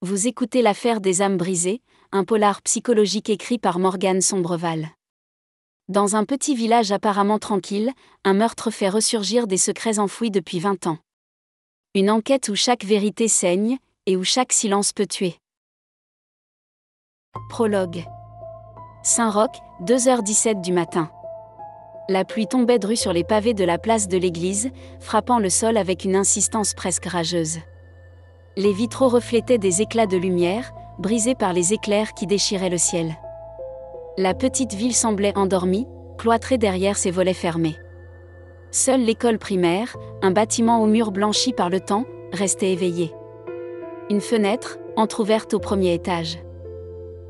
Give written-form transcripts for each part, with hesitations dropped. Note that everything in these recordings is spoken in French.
Vous écoutez L'Affaire des âmes brisées, un polar psychologique écrit par Morgane Sombreval. Dans un petit village apparemment tranquille, un meurtre fait ressurgir des secrets enfouis depuis 20 ans. Une enquête où chaque vérité saigne, et où chaque silence peut tuer. Prologue. Saint-Roch, 2h17 du matin. La pluie tombait dru sur les pavés de la place de l'église, frappant le sol avec une insistance presque rageuse. Les vitraux reflétaient des éclats de lumière, brisés par les éclairs qui déchiraient le ciel. La petite ville semblait endormie, cloîtrée derrière ses volets fermés. Seule l'école primaire, un bâtiment aux murs blanchis par le temps, restait éveillée. Une fenêtre, entr'ouverte au premier étage.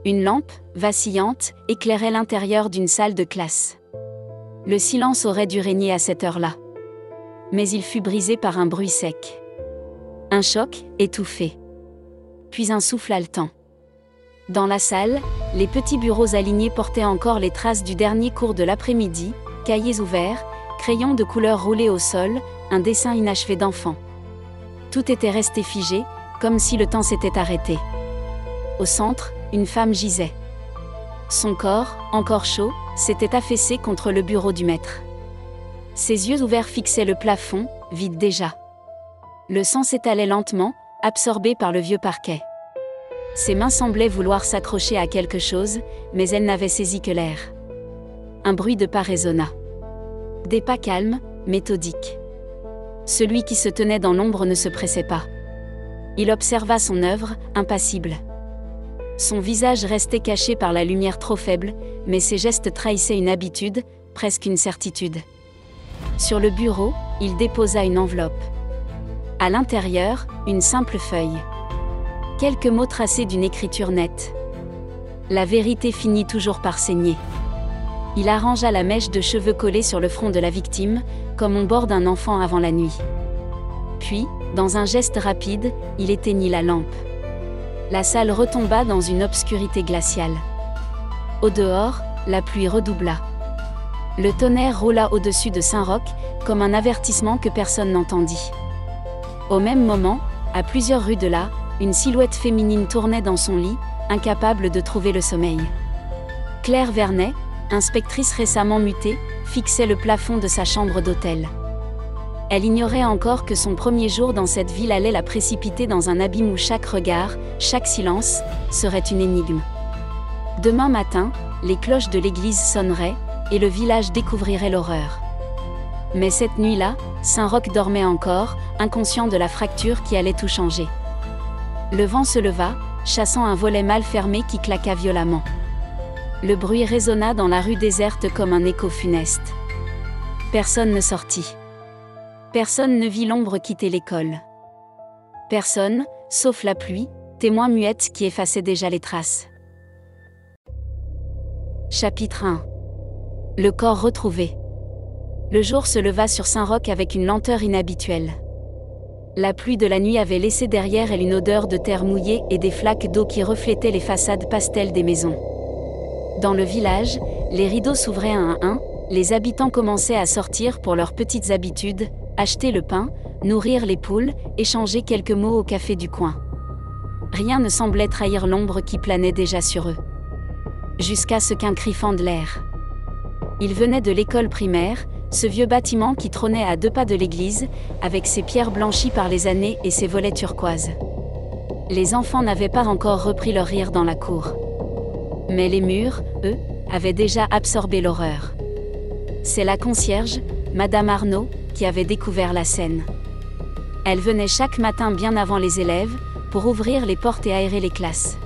Une lampe, vacillante, éclairait l'intérieur d'une salle de classe. Le silence aurait dû régner à cette heure-là. Mais il fut brisé par un bruit sec. Un choc, étouffé. Puis un souffle haletant. Dans la salle, les petits bureaux alignés portaient encore les traces du dernier cours de l'après-midi, cahiers ouverts, crayons de couleur roulés au sol, un dessin inachevé d'enfant. Tout était resté figé, comme si le temps s'était arrêté. Au centre, une femme gisait. Son corps, encore chaud, s'était affaissé contre le bureau du maître. Ses yeux ouverts fixaient le plafond, vide déjà. Le sang s'étalait lentement, absorbé par le vieux parquet. Ses mains semblaient vouloir s'accrocher à quelque chose, mais elles n'avaient saisi que l'air. Un bruit de pas résonna. Des pas calmes, méthodiques. Celui qui se tenait dans l'ombre ne se pressait pas. Il observa son œuvre, impassible. Son visage restait caché par la lumière trop faible, mais ses gestes trahissaient une habitude, presque une certitude. Sur le bureau, il déposa une enveloppe. À l'intérieur, une simple feuille. Quelques mots tracés d'une écriture nette. La vérité finit toujours par saigner. Il arrangea la mèche de cheveux collée sur le front de la victime, comme on borde un enfant avant la nuit. Puis, dans un geste rapide, il éteignit la lampe. La salle retomba dans une obscurité glaciale. Au dehors, la pluie redoubla. Le tonnerre roula au-dessus de Saint-Roch, comme un avertissement que personne n'entendit. Au même moment, à plusieurs rues de là, une silhouette féminine tournait dans son lit, incapable de trouver le sommeil. Claire Vernet, inspectrice récemment mutée, fixait le plafond de sa chambre d'hôtel. Elle ignorait encore que son premier jour dans cette ville allait la précipiter dans un abîme où chaque regard, chaque silence, serait une énigme. Demain matin, les cloches de l'église sonneraient, et le village découvrirait l'horreur. Mais cette nuit-là, Saint-Roch dormait encore, inconscient de la fracture qui allait tout changer. Le vent se leva, chassant un volet mal fermé qui claqua violemment. Le bruit résonna dans la rue déserte comme un écho funeste. Personne ne sortit. Personne ne vit l'ombre quitter l'école. Personne, sauf la pluie, témoin muette qui effaçait déjà les traces. Chapitre 1. Le corps retrouvé. Le jour se leva sur Saint-Roch avec une lenteur inhabituelle. La pluie de la nuit avait laissé derrière elle une odeur de terre mouillée et des flaques d'eau qui reflétaient les façades pastel des maisons. Dans le village, les rideaux s'ouvraient un à un, les habitants commençaient à sortir pour leurs petites habitudes, acheter le pain, nourrir les poules, échanger quelques mots au café du coin. Rien ne semblait trahir l'ombre qui planait déjà sur eux. Jusqu'à ce qu'un cri fende l'air. Il venait de l'école primaire, ce vieux bâtiment qui trônait à 2 pas de l'église, avec ses pierres blanchies par les années et ses volets turquoises. Les enfants n'avaient pas encore repris leur rire dans la cour. Mais les murs, eux, avaient déjà absorbé l'horreur. C'est la concierge, Madame Arnaud, qui avait découvert la scène. Elle venait chaque matin bien avant les élèves, pour ouvrir les portes et aérer les classes.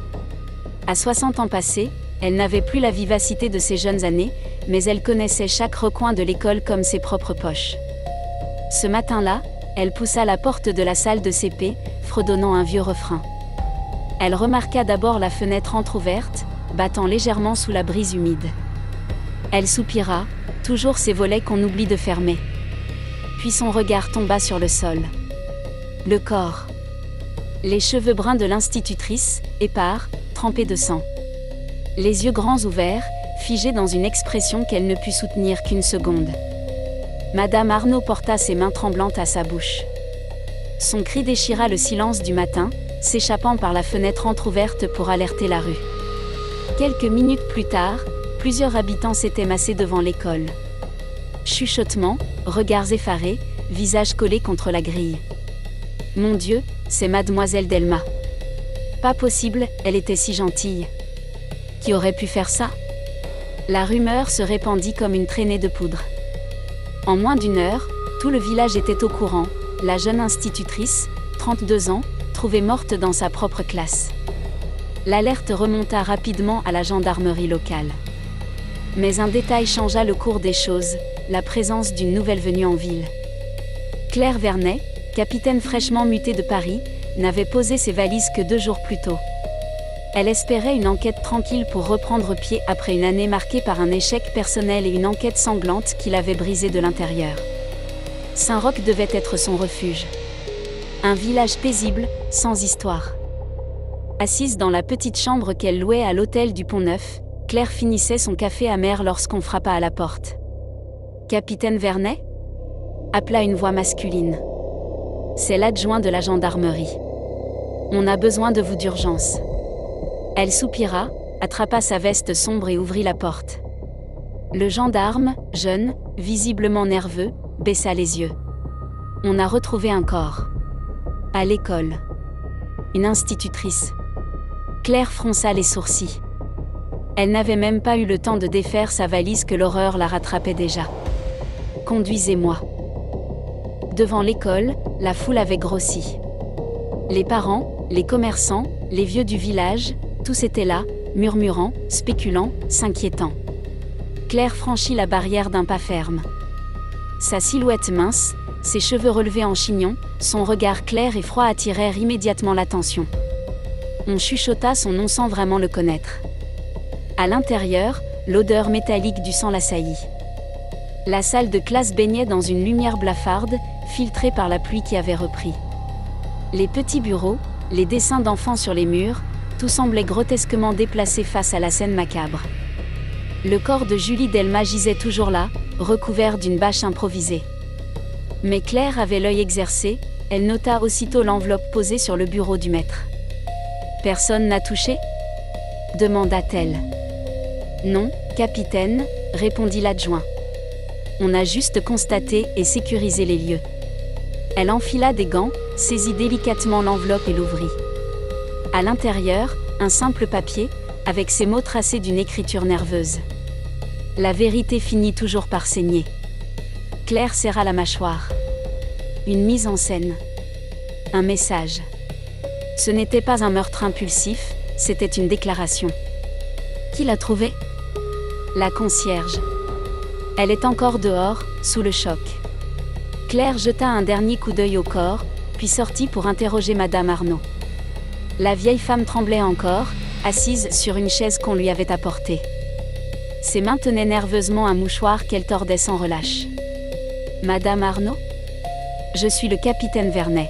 À 60 ans passés, elle n'avait plus la vivacité de ses jeunes années, mais elle connaissait chaque recoin de l'école comme ses propres poches. Ce matin-là, elle poussa la porte de la salle de CP, fredonnant un vieux refrain. Elle remarqua d'abord la fenêtre entr'ouverte, battant légèrement sous la brise humide. Elle soupira, toujours ces volets qu'on oublie de fermer. Puis son regard tomba sur le sol. Le corps. Les cheveux bruns de l'institutrice, épars, trempés de sang. Les yeux grands ouverts, figés dans une expression qu'elle ne put soutenir qu'une seconde. Madame Arnaud porta ses mains tremblantes à sa bouche. Son cri déchira le silence du matin, s'échappant par la fenêtre entr'ouverte pour alerter la rue. Quelques minutes plus tard, plusieurs habitants s'étaient massés devant l'école. Chuchotements, regards effarés, visages collés contre la grille. « Mon Dieu, c'est mademoiselle Delma. Pas possible, elle était si gentille. Qui aurait pu faire ça ?» La rumeur se répandit comme une traînée de poudre. En moins d'une heure, tout le village était au courant. La jeune institutrice, 32 ans, trouvée morte dans sa propre classe. L'alerte remonta rapidement à la gendarmerie locale. Mais un détail changea le cours des choses, la présence d'une nouvelle venue en ville. Claire Vernet, capitaine fraîchement mutée de Paris, n'avait posé ses valises que 2 jours plus tôt. Elle espérait une enquête tranquille pour reprendre pied après une année marquée par un échec personnel et une enquête sanglante qui l'avait brisée de l'intérieur. Saint-Roch devait être son refuge. Un village paisible, sans histoire. Assise dans la petite chambre qu'elle louait à l'hôtel du Pont-Neuf, Claire finissait son café amer lorsqu'on frappa à la porte. « Capitaine Vernet ?» appela une voix masculine. « C'est l'adjoint de la gendarmerie. On a besoin de vous d'urgence. » Elle soupira, attrapa sa veste sombre et ouvrit la porte. Le gendarme, jeune, visiblement nerveux, baissa les yeux. « On a retrouvé un corps. À l'école. Une institutrice. » Claire fronça les sourcils. Elle n'avait même pas eu le temps de défaire sa valise que l'horreur la rattrapait déjà. « Conduisez-moi. » Devant l'école, la foule avait grossi. Les parents, les commerçants, les vieux du village, tous étaient là, murmurant, spéculant, s'inquiétant. Claire franchit la barrière d'un pas ferme. Sa silhouette mince, ses cheveux relevés en chignon, son regard clair et froid attirèrent immédiatement l'attention. On chuchota son nom sans vraiment le connaître. À l'intérieur, l'odeur métallique du sang l'assaillit. La salle de classe baignait dans une lumière blafarde, filtrée par la pluie qui avait repris. Les petits bureaux, les dessins d'enfants sur les murs, tout semblait grotesquement déplacé face à la scène macabre. Le corps de Julie Delma gisait toujours là, recouvert d'une bâche improvisée. Mais Claire avait l'œil exercé, elle nota aussitôt l'enveloppe posée sur le bureau du maître. « Personne n'a touché ?» demanda-t-elle. « Non, capitaine, » répondit l'adjoint. « On a juste constaté et sécurisé les lieux. » Elle enfila des gants, saisit délicatement l'enveloppe et l'ouvrit. À l'intérieur, un simple papier, avec ces mots tracés d'une écriture nerveuse. La vérité finit toujours par saigner. Claire serra la mâchoire. Une mise en scène. Un message. Ce n'était pas un meurtre impulsif, c'était une déclaration. Qui l'a trouvé ? La concierge. Elle est encore dehors, sous le choc. Claire jeta un dernier coup d'œil au corps, puis sortit pour interroger Madame Arnaud. La vieille femme tremblait encore, assise sur une chaise qu'on lui avait apportée. Ses mains tenaient nerveusement un mouchoir qu'elle tordait sans relâche. « Madame Arnaud ? Je suis le capitaine Vernet.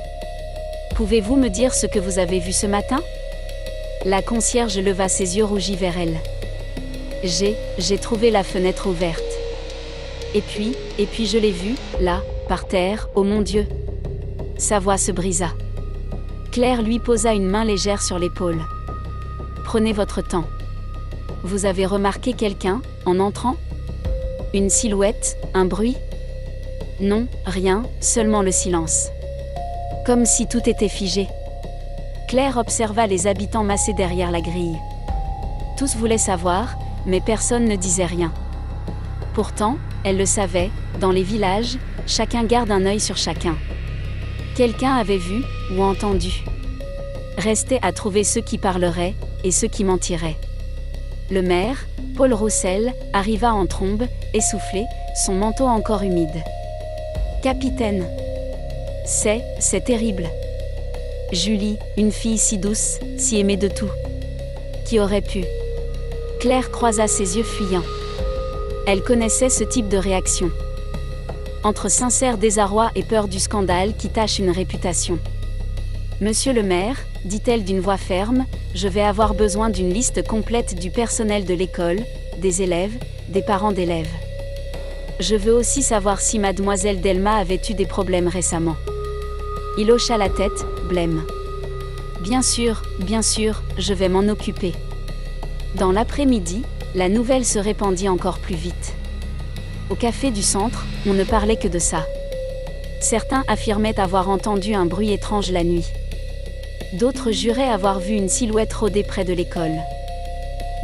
Pouvez-vous me dire ce que vous avez vu ce matin ?» La concierge leva ses yeux rougis vers elle. « J'ai trouvé la fenêtre ouverte. Et puis je l'ai vu, là, par terre, oh mon Dieu !» Sa voix se brisa. Claire lui posa une main légère sur l'épaule. « Prenez votre temps. Vous avez remarqué quelqu'un, en entrant ? Une silhouette, un bruit ? Non, rien, seulement le silence. Comme si tout était figé. » Claire observa les habitants massés derrière la grille. Tous voulaient savoir, mais personne ne disait rien. Pourtant, elle le savait, dans les villages, chacun garde un œil sur chacun. Quelqu'un avait vu, ou entendu. Restait à trouver ceux qui parleraient, et ceux qui mentiraient. Le maire, Paul Roussel, arriva en trombe, essoufflé, son manteau encore humide. « Capitaine !»« C'est terrible. Julie, une fille si douce, si aimée de tout. Qui aurait pu ?» Claire croisa ses yeux fuyants. Elle connaissait ce type de réaction. Entre sincère désarroi et peur du scandale qui tache une réputation. « Monsieur le maire, dit-elle d'une voix ferme, je vais avoir besoin d'une liste complète du personnel de l'école, des élèves, des parents d'élèves. Je veux aussi savoir si mademoiselle Delma avait eu des problèmes récemment. » Il hocha la tête, blême. « Bien sûr, je vais m'en occuper. Dans l'après-midi, la nouvelle se répandit encore plus vite. Au café du centre, on ne parlait que de ça. Certains affirmaient avoir entendu un bruit étrange la nuit. D'autres juraient avoir vu une silhouette rôder près de l'école.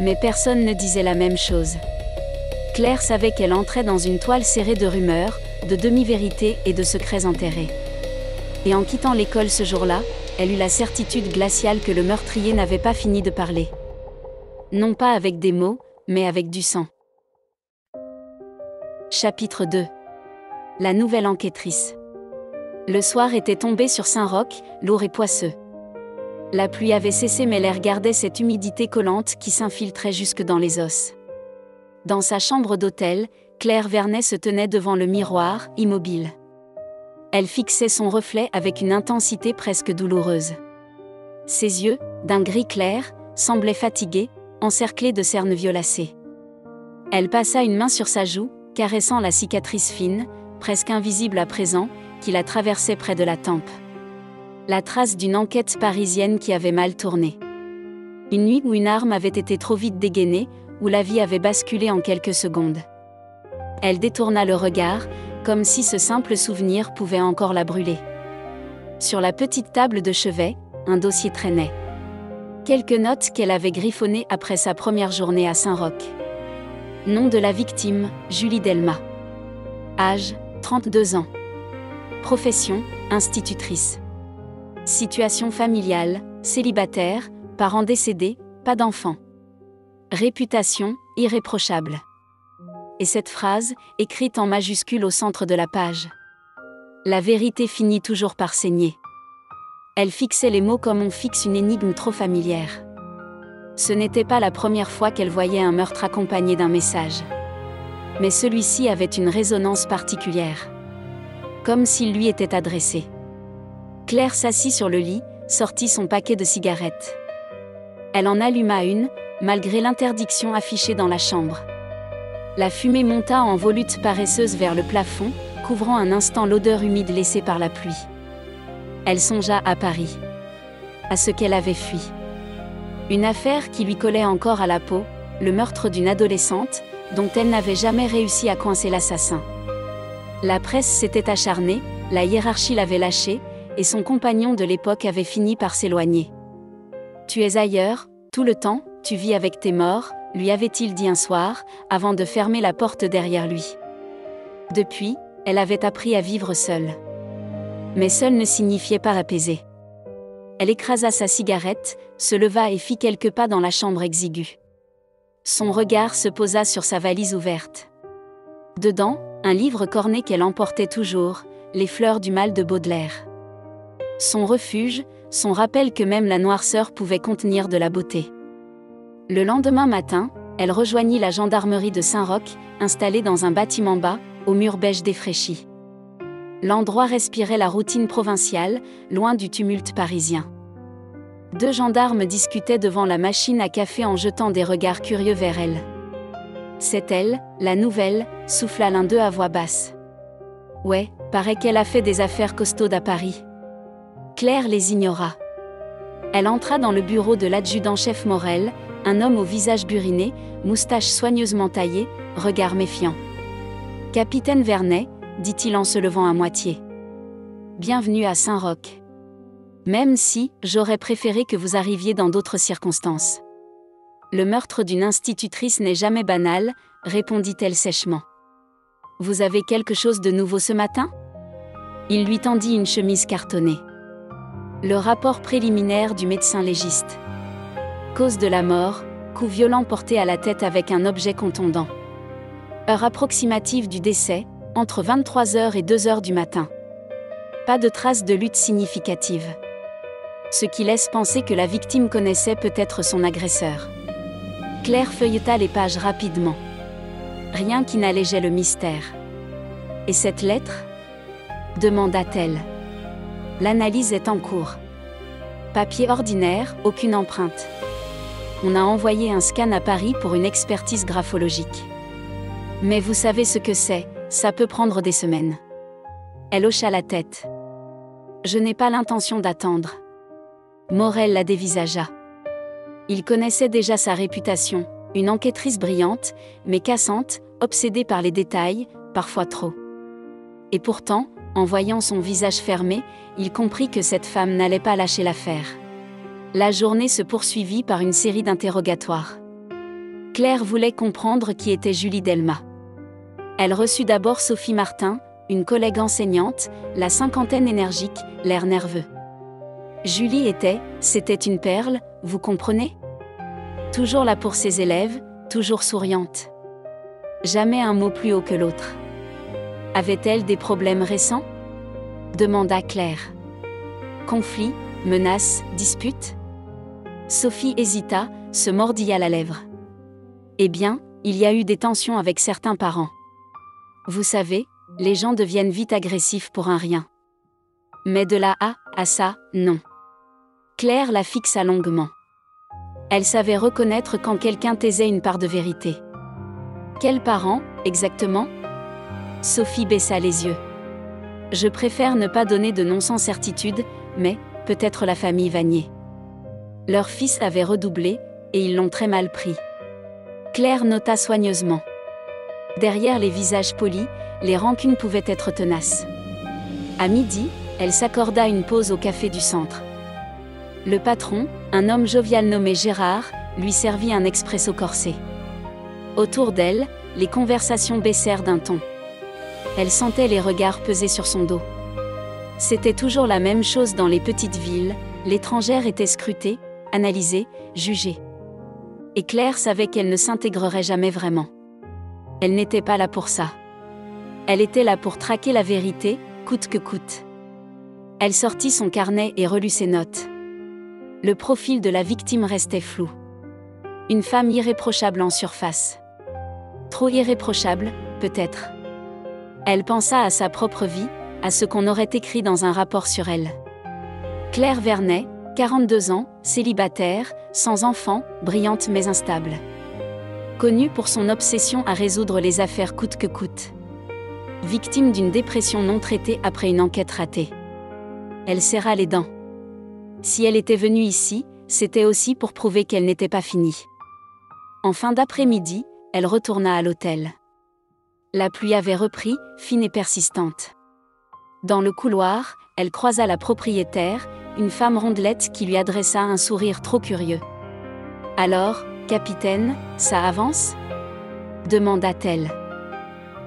Mais personne ne disait la même chose. Claire savait qu'elle entrait dans une toile serrée de rumeurs, de demi-vérités et de secrets enterrés. Et en quittant l'école ce jour-là, elle eut la certitude glaciale que le meurtrier n'avait pas fini de parler. Non pas avec des mots, mais avec du sang. Chapitre 2. La nouvelle enquêtrice. Le soir était tombé sur Saint-Roch, lourd et poisseux. La pluie avait cessé mais l'air gardait cette humidité collante qui s'infiltrait jusque dans les os. Dans sa chambre d'hôtel, Claire Vernet se tenait devant le miroir, immobile. Elle fixait son reflet avec une intensité presque douloureuse. Ses yeux, d'un gris clair, semblaient fatigués, encerclés de cernes violacées. Elle passa une main sur sa joue, caressant la cicatrice fine, presque invisible à présent, qui la traversait près de la tempe. La trace d'une enquête parisienne qui avait mal tourné. Une nuit où une arme avait été trop vite dégainée, où la vie avait basculé en quelques secondes. Elle détourna le regard, comme si ce simple souvenir pouvait encore la brûler. Sur la petite table de chevet, un dossier traînait. Quelques notes qu'elle avait griffonnées après sa première journée à Saint-Roch. Nom de la victime, Julie Delma. Âge, 32 ans. Profession, institutrice. Situation familiale, célibataire, parents décédés, pas d'enfants. Réputation, irréprochable. Et cette phrase, écrite en majuscule au centre de la page. La vérité finit toujours par saigner. Elle fixait les mots comme on fixe une énigme trop familière. Ce n'était pas la première fois qu'elle voyait un meurtre accompagné d'un message. Mais celui-ci avait une résonance particulière. Comme s'il lui était adressé. Claire s'assit sur le lit, sortit son paquet de cigarettes. Elle en alluma une, malgré l'interdiction affichée dans la chambre. La fumée monta en volutes paresseuses vers le plafond, couvrant un instant l'odeur humide laissée par la pluie. Elle songea à Paris. À ce qu'elle avait fui. Une affaire qui lui collait encore à la peau, le meurtre d'une adolescente, dont elle n'avait jamais réussi à coincer l'assassin. La presse s'était acharnée, la hiérarchie l'avait lâchée, et son compagnon de l'époque avait fini par s'éloigner. « Tu es ailleurs, tout le temps, tu vis avec tes morts », lui avait-il dit un soir, avant de fermer la porte derrière lui. Depuis, elle avait appris à vivre seule. Mais seule ne signifiait pas apaisée. Elle écrasa sa cigarette, se leva et fit quelques pas dans la chambre exiguë. Son regard se posa sur sa valise ouverte. Dedans, un livre corné qu'elle emportait toujours, Les fleurs du mal de Baudelaire. Son refuge, son rappel que même la noirceur pouvait contenir de la beauté. Le lendemain matin, elle rejoignit la gendarmerie de Saint-Roch, installée dans un bâtiment bas, aux murs beige défraîchis. L'endroit respirait la routine provinciale, loin du tumulte parisien. 2 gendarmes discutaient devant la machine à café en jetant des regards curieux vers elle. « C'est elle, la nouvelle », souffla l'un d'eux à voix basse. « Ouais, paraît qu'elle a fait des affaires costaudes à Paris. » Claire les ignora. Elle entra dans le bureau de l'adjudant-chef Morel, un homme au visage buriné, moustache soigneusement taillée, regard méfiant. « Capitaine Vernet », dit-il en se levant à moitié. « Bienvenue à Saint-Roch. Même si, j'aurais préféré que vous arriviez dans d'autres circonstances. » « Le meurtre d'une institutrice n'est jamais banal, » répondit-elle sèchement. « Vous avez quelque chose de nouveau ce matin ?» Il lui tendit une chemise cartonnée. Le rapport préliminaire du médecin légiste. Cause de la mort, coup violent porté à la tête avec un objet contondant. Heure approximative du décès, entre 23h et 2h du matin. Pas de traces de lutte significative. Ce qui laisse penser que la victime connaissait peut-être son agresseur. Claire feuilleta les pages rapidement. Rien qui n'allégeait le mystère. « Et cette lettre ?» demanda-t-elle. « L'analyse est en cours. Papier ordinaire, aucune empreinte. On a envoyé un scan à Paris pour une expertise graphologique. Mais vous savez ce que c'est, ça peut prendre des semaines. » Elle hocha la tête. « Je n'ai pas l'intention d'attendre. Morel la dévisagea. Il connaissait déjà sa réputation, une enquêtrice brillante, mais cassante, obsédée par les détails, parfois trop. Et pourtant, en voyant son visage fermé, il comprit que cette femme n'allait pas lâcher l'affaire. La journée se poursuivit par une série d'interrogatoires. Claire voulait comprendre qui était Julie Delmas. Elle reçut d'abord Sophie Martin, une collègue enseignante, la cinquantaine énergique, l'air nerveux. Julie c'était une perle, vous comprenez? Toujours là pour ses élèves, toujours souriante. Jamais un mot plus haut que l'autre. Avait-elle des problèmes récents? Demanda Claire. Conflits, menaces, disputes? Sophie hésita, se mordilla la lèvre. Eh bien, il y a eu des tensions avec certains parents. Vous savez, les gens deviennent vite agressifs pour un rien. Mais de là à ça, non. Claire la fixa longuement. Elle savait reconnaître quand quelqu'un taisait une part de vérité. Quels parents, exactement? Sophie baissa les yeux. Je préfère ne pas donner de noms sans certitude, mais, peut-être la famille Vanier. Leur fils avait redoublé, et ils l'ont très mal pris. Claire nota soigneusement. Derrière les visages polis, les rancunes pouvaient être tenaces. À midi, elle s'accorda une pause au café du centre. Le patron, un homme jovial nommé Gérard, lui servit un expresso corsé. Autour d'elle, les conversations baissèrent d'un ton. Elle sentait les regards peser sur son dos. C'était toujours la même chose dans les petites villes, l'étrangère était scrutée, analysée, jugée. Et Claire savait qu'elle ne s'intégrerait jamais vraiment. Elle n'était pas là pour ça. Elle était là pour traquer la vérité, coûte que coûte. Elle sortit son carnet et relut ses notes. Le profil de la victime restait flou. Une femme irréprochable en surface. Trop irréprochable, peut-être. Elle pensa à sa propre vie, à ce qu'on aurait écrit dans un rapport sur elle. Claire Vernet, 42 ans, célibataire, sans enfant, brillante mais instable. Connue pour son obsession à résoudre les affaires coûte que coûte. Victime d'une dépression non traitée après une enquête ratée. Elle serra les dents. Si elle était venue ici, c'était aussi pour prouver qu'elle n'était pas finie. En fin d'après-midi, elle retourna à l'hôtel. La pluie avait repris, fine et persistante. Dans le couloir, elle croisa la propriétaire, une femme rondelette qui lui adressa un sourire trop curieux. « Alors, capitaine, ça avance ?» demanda-t-elle.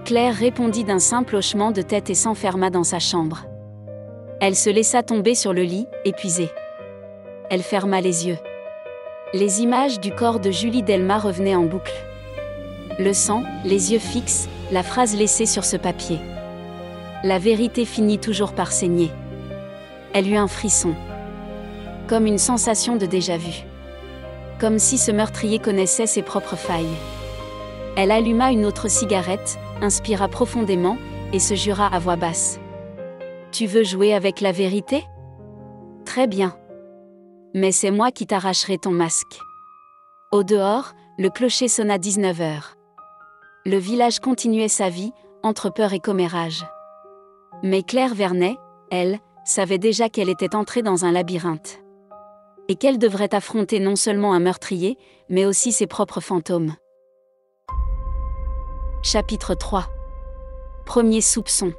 Claire répondit d'un simple hochement de tête et s'enferma dans sa chambre. Elle se laissa tomber sur le lit, épuisée. Elle ferma les yeux. Les images du corps de Julie Delmas revenaient en boucle. Le sang, les yeux fixes, la phrase laissée sur ce papier. La vérité finit toujours par saigner. Elle eut un frisson. Comme une sensation de déjà-vu. Comme si ce meurtrier connaissait ses propres failles. Elle alluma une autre cigarette, inspira profondément, et se jura à voix basse. « Tu veux jouer avec la vérité ? Très bien. Mais c'est moi qui t'arracherai ton masque. » Au dehors, le clocher sonna 19h. Le village continuait sa vie, entre peur et commérage. Mais Claire Vernet, elle, savait déjà qu'elle était entrée dans un labyrinthe. Et qu'elle devrait affronter non seulement un meurtrier, mais aussi ses propres fantômes. Chapitre 3. Premier soupçon.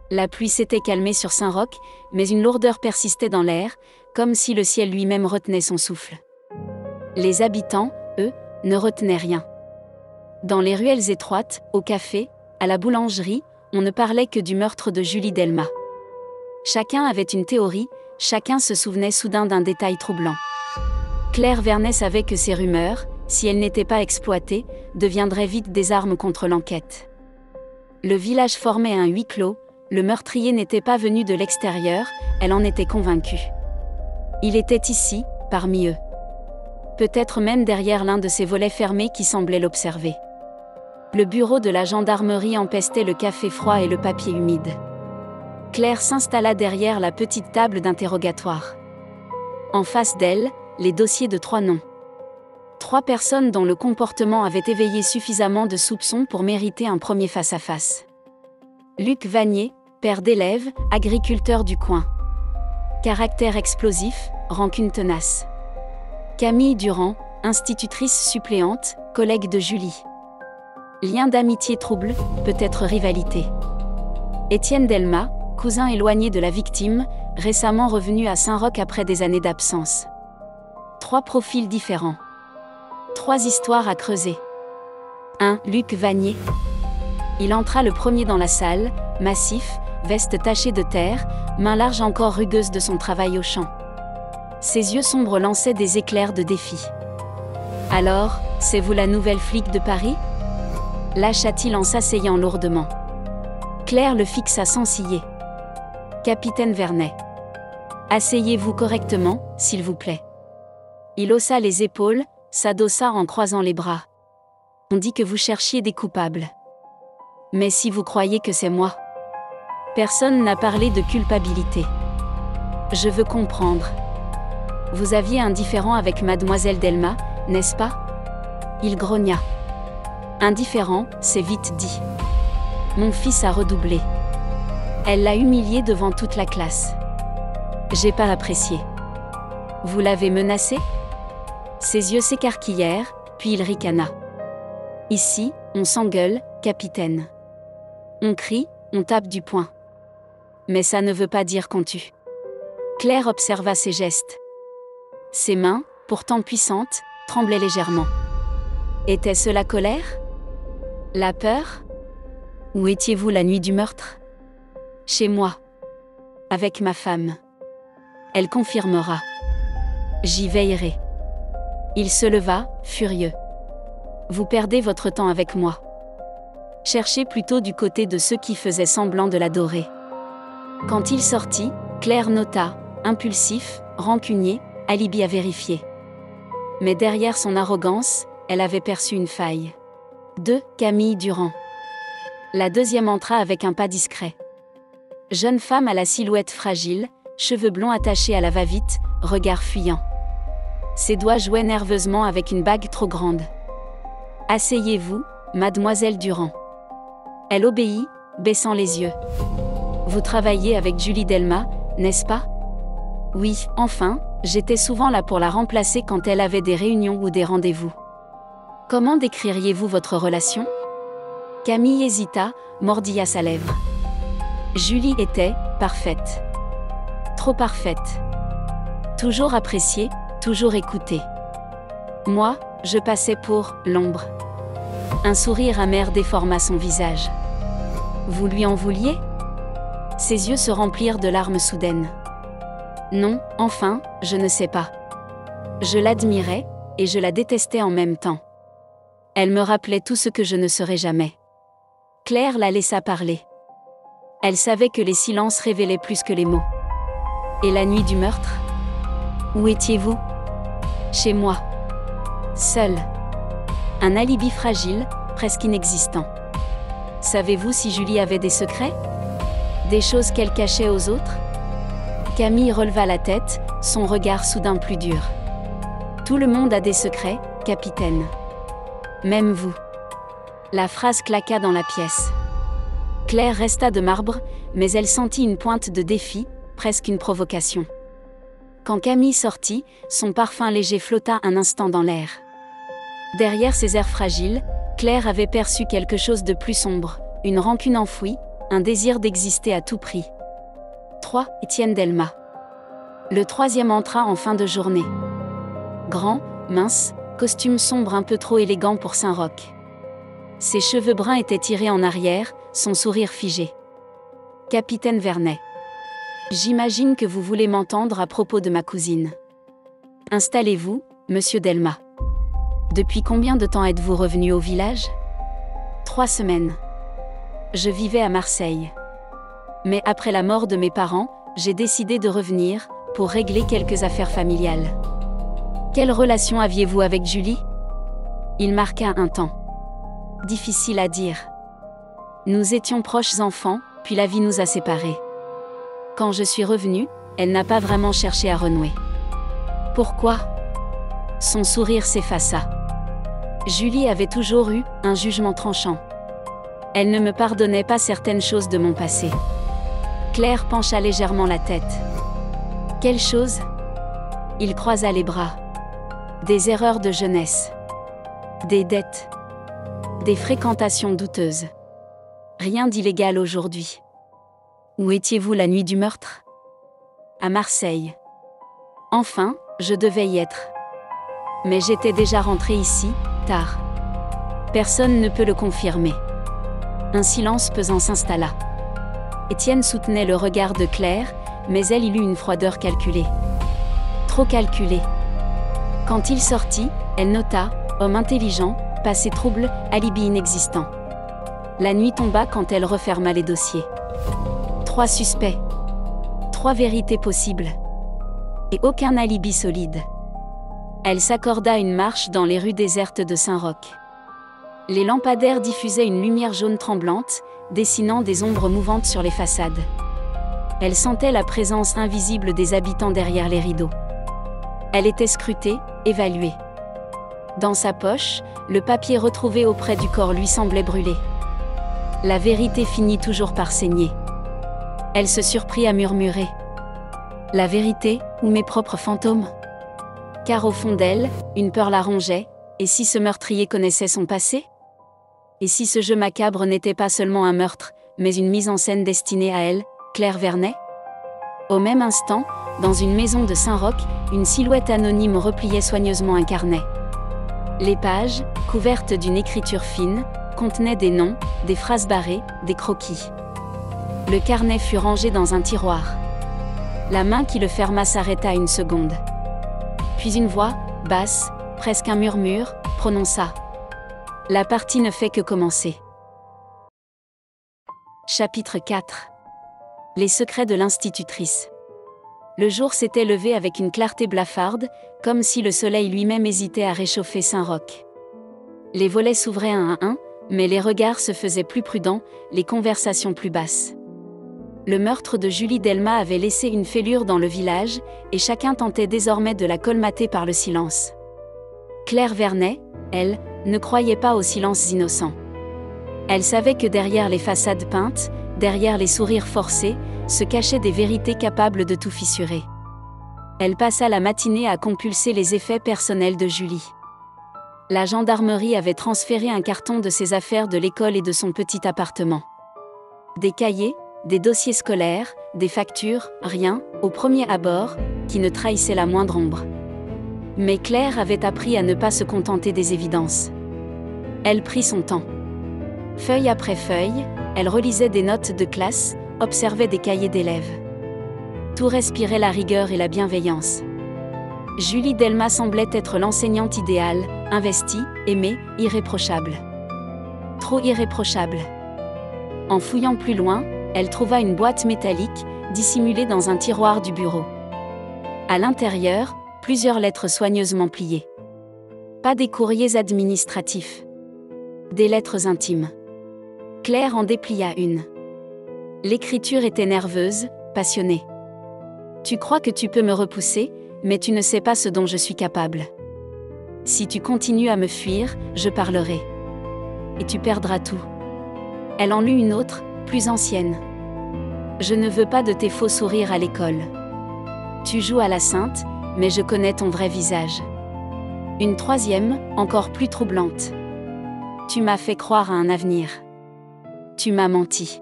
La pluie s'était calmée sur Saint-Roch, mais une lourdeur persistait dans l'air, comme si le ciel lui-même retenait son souffle. Les habitants, eux, ne retenaient rien. Dans les ruelles étroites, au café, à la boulangerie, on ne parlait que du meurtre de Julie Delmas. Chacun avait une théorie, chacun se souvenait soudain d'un détail troublant. Claire Vernet savait que ces rumeurs, si elles n'étaient pas exploitées, deviendraient vite des armes contre l'enquête. Le village formait un huis clos, le meurtrier n'était pas venu de l'extérieur, elle en était convaincue. Il était ici, parmi eux. Peut-être même derrière l'un de ces volets fermés qui semblaient l'observer. Le bureau de la gendarmerie empestait le café froid et le papier humide. Claire s'installa derrière la petite table d'interrogatoire. En face d'elle, les dossiers de 3 noms. 3 personnes dont le comportement avait éveillé suffisamment de soupçons pour mériter un premier face-à-face. Luc Vanier, père d'élève, agriculteur du coin. Caractère explosif, rancune tenace. Camille Durand, institutrice suppléante, collègue de Julie. Lien d'amitié trouble, peut-être rivalité. Étienne Delma, cousin éloigné de la victime, récemment revenu à Saint-Roch après des années d'absence. 3 profils différents. 3 histoires à creuser. 1. Luc Vanier. Il entra le premier dans la salle, massif, veste tachée de terre, main large encore rugueuse de son travail au champ. Ses yeux sombres lançaient des éclairs de défi. « Alors, c'est vous la nouvelle flic de Paris ?» lâcha-t-il en s'asseyant lourdement. Claire le fixa sans ciller. « Capitaine Vernet. Asseyez-vous correctement, s'il vous plaît. » Il haussa les épaules, s'adossa en croisant les bras. « On dit que vous cherchiez des coupables. Mais si vous croyez que c'est moi. » Personne n'a parlé de culpabilité. Je veux comprendre. Vous aviez un différend avec mademoiselle Delma, n'est-ce pas? Il grogna. Indifférent, c'est vite dit. Mon fils a redoublé. Elle l'a humilié devant toute la classe. J'ai pas apprécié. Vous l'avez menacé? Ses yeux s'écarquillèrent, puis il ricana. Ici, on s'engueule, capitaine. On crie, on tape du poing. Mais ça ne veut pas dire qu'on tue. Claire observa ses gestes. Ses mains, pourtant puissantes, tremblaient légèrement. Était-ce la colère? La peur? Où étiez-vous la nuit du meurtre? Chez moi. Avec ma femme. Elle confirmera. J'y veillerai. Il se leva, furieux. Vous perdez votre temps avec moi. Cherchez plutôt du côté de ceux qui faisaient semblant de l'adorer. Quand il sortit, Claire nota, impulsif, rancunier, alibi à vérifier. Mais derrière son arrogance, elle avait perçu une faille. 2. Camille Durand. La deuxième entra avec un pas discret. Jeune femme à la silhouette fragile, cheveux blonds attachés à la va-vite, regard fuyant. Ses doigts jouaient nerveusement avec une bague trop grande. « Asseyez-vous, mademoiselle Durand. » Elle obéit, baissant les yeux. « Vous travaillez avec Julie Delma, n'est-ce pas? » Oui, enfin, j'étais souvent là pour la remplacer quand elle avait des réunions ou des rendez-vous. Comment décririez-vous votre relation? Camille hésita, mordilla sa lèvre. Julie était parfaite. Trop parfaite. Toujours appréciée, toujours écoutée. Moi, je passais pour l'ombre. Un sourire amer déforma son visage. Vous lui en vouliez? Ses yeux se remplirent de larmes soudaines. Non, enfin, je ne sais pas. Je l'admirais, et je la détestais en même temps. Elle me rappelait tout ce que je ne serais jamais. Claire la laissa parler. Elle savait que les silences révélaient plus que les mots. Et la nuit du meurtre? Où étiez-vous? Chez moi. Seul. Un alibi fragile, presque inexistant. Savez-vous si Julie avait des secrets? Des choses qu'elle cachait aux autres? Camille releva la tête, son regard soudain plus dur. Tout le monde a des secrets, capitaine. Même vous. La phrase claqua dans la pièce. Claire resta de marbre, mais elle sentit une pointe de défi, presque une provocation. Quand Camille sortit, son parfum léger flotta un instant dans l'air. Derrière ses airs fragiles, Claire avait perçu quelque chose de plus sombre, une rancune enfouie, un désir d'exister à tout prix. 3. Étienne Delma. Le troisième entra en fin de journée. Grand, mince, costume sombre un peu trop élégant pour Saint-Roch. Ses cheveux bruns étaient tirés en arrière, son sourire figé. Capitaine Vernet. J'imagine que vous voulez m'entendre à propos de ma cousine. Installez-vous, monsieur Delma. Depuis combien de temps êtes-vous revenu au village? 3 semaines. Je vivais à Marseille. Mais après la mort de mes parents, j'ai décidé de revenir, pour régler quelques affaires familiales. Quelle relation aviez-vous avec Julie? Il marqua un temps. Difficile à dire. Nous étions proches enfants, puis la vie nous a séparés. Quand je suis revenue, elle n'a pas vraiment cherché à renouer. Pourquoi? Son sourire s'effaça. Julie avait toujours eu un jugement tranchant. Elle ne me pardonnait pas certaines choses de mon passé. Claire pencha légèrement la tête. Quelle chose? Il croisa les bras. Des erreurs de jeunesse. Des dettes. Des fréquentations douteuses. Rien d'illégal aujourd'hui. Où étiez-vous la nuit du meurtre? À Marseille. Enfin, je devais y être. Mais j'étais déjà rentré ici, tard. Personne ne peut le confirmer. Un silence pesant s'installa. Étienne soutenait le regard de Claire, mais elle y eut une froideur calculée. Trop calculée. Quand il sortit, elle nota, homme intelligent, passé trouble, alibi inexistant. La nuit tomba quand elle referma les dossiers. 3 suspects. 3 vérités possibles. Et aucun alibi solide. Elle s'accorda une marche dans les rues désertes de Saint-Roch. Les lampadaires diffusaient une lumière jaune tremblante, dessinant des ombres mouvantes sur les façades. Elle sentait la présence invisible des habitants derrière les rideaux. Elle était scrutée, évaluée. Dans sa poche, le papier retrouvé auprès du corps lui semblait brûler. La vérité finit toujours par saigner. Elle se surprit à murmurer. La vérité, ou mes propres fantômes? Car au fond d'elle, une peur la rongeait, et si ce meurtrier connaissait son passé? Et si ce jeu macabre n'était pas seulement un meurtre, mais une mise en scène destinée à elle, Claire Vernet? Au même instant, dans une maison de Saint-Roch, une silhouette anonyme repliait soigneusement un carnet. Les pages, couvertes d'une écriture fine, contenaient des noms, des phrases barrées, des croquis. Le carnet fut rangé dans un tiroir. La main qui le ferma s'arrêta une seconde. Puis une voix, basse, presque un murmure, prononça. La partie ne fait que commencer. Chapitre 4. Les secrets de l'institutrice. Le jour s'était levé avec une clarté blafarde, comme si le soleil lui-même hésitait à réchauffer Saint-Roch. Les volets s'ouvraient un à un, mais les regards se faisaient plus prudents, les conversations plus basses. Le meurtre de Julie Delmas avait laissé une fêlure dans le village, et chacun tentait désormais de la colmater par le silence. Claire Vernet, elle, ne croyait pas aux silences innocents. Elle savait que derrière les façades peintes, derrière les sourires forcés, se cachaient des vérités capables de tout fissurer. Elle passa la matinée à compulser les effets personnels de Julie. La gendarmerie avait transféré un carton de ses affaires de l'école et de son petit appartement. Des cahiers, des dossiers scolaires, des factures, rien, au premier abord, qui ne trahissait la moindre ombre. Mais Claire avait appris à ne pas se contenter des évidences. Elle prit son temps. Feuille après feuille, elle relisait des notes de classe, observait des cahiers d'élèves. Tout respirait la rigueur et la bienveillance. Julie Delmas semblait être l'enseignante idéale, investie, aimée, irréprochable. Trop irréprochable. En fouillant plus loin, elle trouva une boîte métallique, dissimulée dans un tiroir du bureau. À l'intérieur, plusieurs lettres soigneusement pliées. Pas des courriers administratifs. Des lettres intimes. Claire en déplia une. L'écriture était nerveuse, passionnée. Tu crois que tu peux me repousser, mais tu ne sais pas ce dont je suis capable. Si tu continues à me fuir, je parlerai. Et tu perdras tout. Elle en lut une autre, plus ancienne. Je ne veux pas de tes faux sourires à l'école. Tu joues à la sainte, mais je connais ton vrai visage. Une troisième, encore plus troublante. Tu m'as fait croire à un avenir. Tu m'as menti.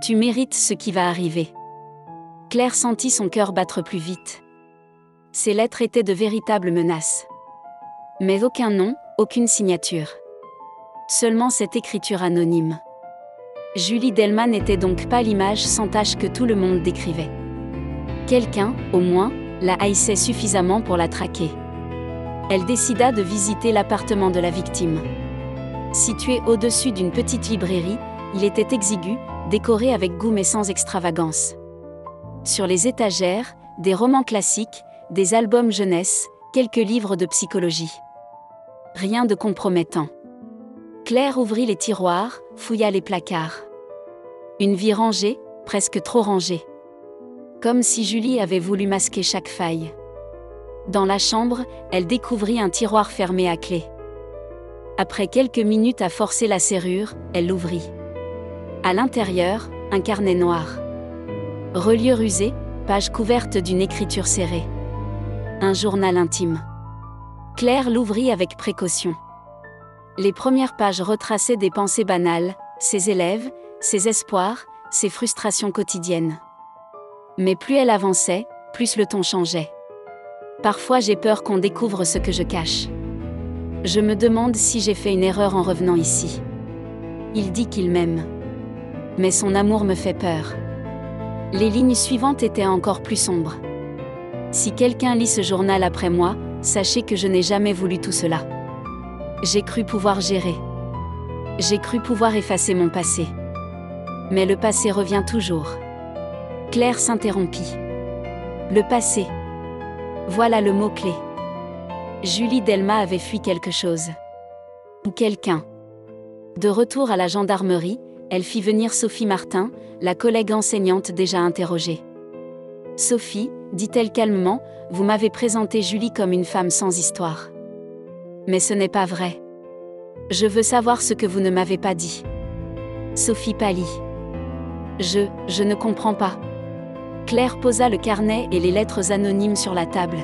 Tu mérites ce qui va arriver. Claire sentit son cœur battre plus vite. Ces lettres étaient de véritables menaces. Mais aucun nom, aucune signature. Seulement cette écriture anonyme. Julie Delmas n'était donc pas l'image sans tache que tout le monde décrivait. Quelqu'un, au moins, la haïssait suffisamment pour la traquer. Elle décida de visiter l'appartement de la victime. Situé au-dessus d'une petite librairie, il était exigu, décoré avec goût mais sans extravagance. Sur les étagères, des romans classiques, des albums jeunesse, quelques livres de psychologie. Rien de compromettant. Claire ouvrit les tiroirs, fouilla les placards. Une vie rangée, presque trop rangée. Comme si Julie avait voulu masquer chaque faille. Dans la chambre, elle découvrit un tiroir fermé à clé. Après quelques minutes à forcer la serrure, elle l'ouvrit. À l'intérieur, un carnet noir. Reliure usé, page couverte d'une écriture serrée. Un journal intime. Claire l'ouvrit avec précaution. Les premières pages retraçaient des pensées banales, ses élèves, ses espoirs, ses frustrations quotidiennes. Mais plus elle avançait, plus le ton changeait. Parfois j'ai peur qu'on découvre ce que je cache. Je me demande si j'ai fait une erreur en revenant ici. Il dit qu'il m'aime. Mais son amour me fait peur. Les lignes suivantes étaient encore plus sombres. Si quelqu'un lit ce journal après moi, sachez que je n'ai jamais voulu tout cela. J'ai cru pouvoir gérer. J'ai cru pouvoir effacer mon passé. Mais le passé revient toujours. Claire s'interrompit. Le passé. Voilà le mot-clé. Julie Delma avait fui quelque chose. Ou quelqu'un. De retour à la gendarmerie, elle fit venir Sophie Martin, la collègue enseignante déjà interrogée. « Sophie, dit-elle calmement, vous m'avez présenté Julie comme une femme sans histoire. Mais ce n'est pas vrai. Je veux savoir ce que vous ne m'avez pas dit. » Sophie pâlit. Je ne comprends pas. » Claire posa le carnet et les lettres anonymes sur la table.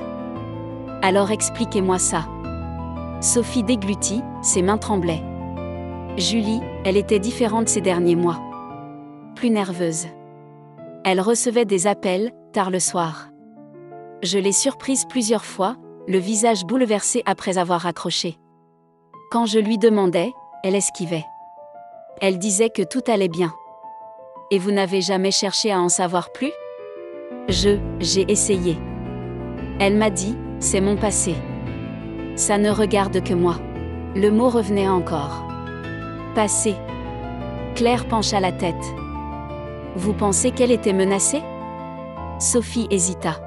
« Alors expliquez-moi ça. » Sophie déglutit, ses mains tremblaient. Julie, elle était différente ces derniers mois. Plus nerveuse. Elle recevait des appels, tard le soir. Je l'ai surprise plusieurs fois, le visage bouleversé après avoir raccroché. Quand je lui demandais, elle esquivait. Elle disait que tout allait bien. Et vous n'avez jamais cherché à en savoir plus ? J'ai essayé. Elle m'a dit, c'est mon passé. Ça ne regarde que moi. Le mot revenait encore. Passé. Claire pencha la tête. Vous pensez qu'elle était menacée ? Sophie hésita.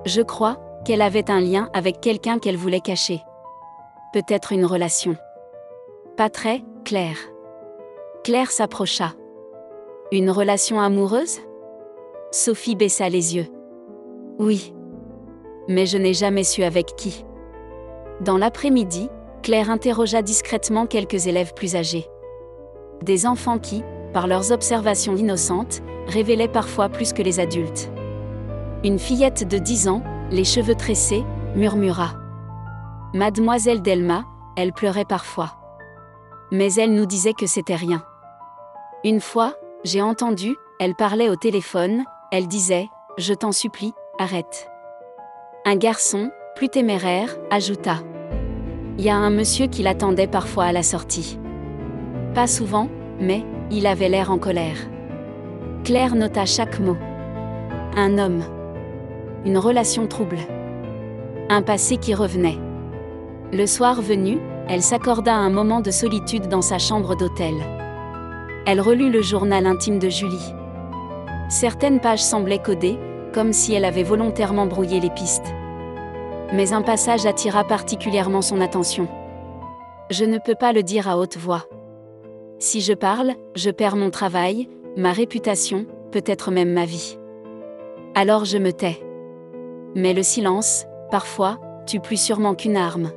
Je crois qu'elle avait un lien avec quelqu'un qu'elle voulait cacher. Peut-être une relation. Pas très, Claire. Claire s'approcha. Une relation amoureuse ? Sophie baissa les yeux. Oui. Mais je n'ai jamais su avec qui. Dans l'après-midi, Claire interrogea discrètement quelques élèves plus âgés. Des enfants qui, par leurs observations innocentes, révélaient parfois plus que les adultes. Une fillette de 10 ans, les cheveux tressés, murmura. Mademoiselle Delma, elle pleurait parfois. Mais elle nous disait que c'était rien. Une fois, j'ai entendu, elle parlait au téléphone, elle disait, je t'en supplie, arrête. Un garçon, plus téméraire, ajouta. Il y a un monsieur qui l'attendait parfois à la sortie. Pas souvent, mais il avait l'air en colère. Claire nota chaque mot. Un homme. Une relation trouble. Un passé qui revenait. Le soir venu, elle s'accorda un moment de solitude dans sa chambre d'hôtel. Elle relut le journal intime de Julie. Certaines pages semblaient codées, comme si elle avait volontairement brouillé les pistes. Mais un passage attira particulièrement son attention. Je ne peux pas le dire à haute voix. Si je parle, je perds mon travail, ma réputation, peut-être même ma vie. Alors je me tais. Mais le silence, parfois, tue plus sûrement qu'une arme.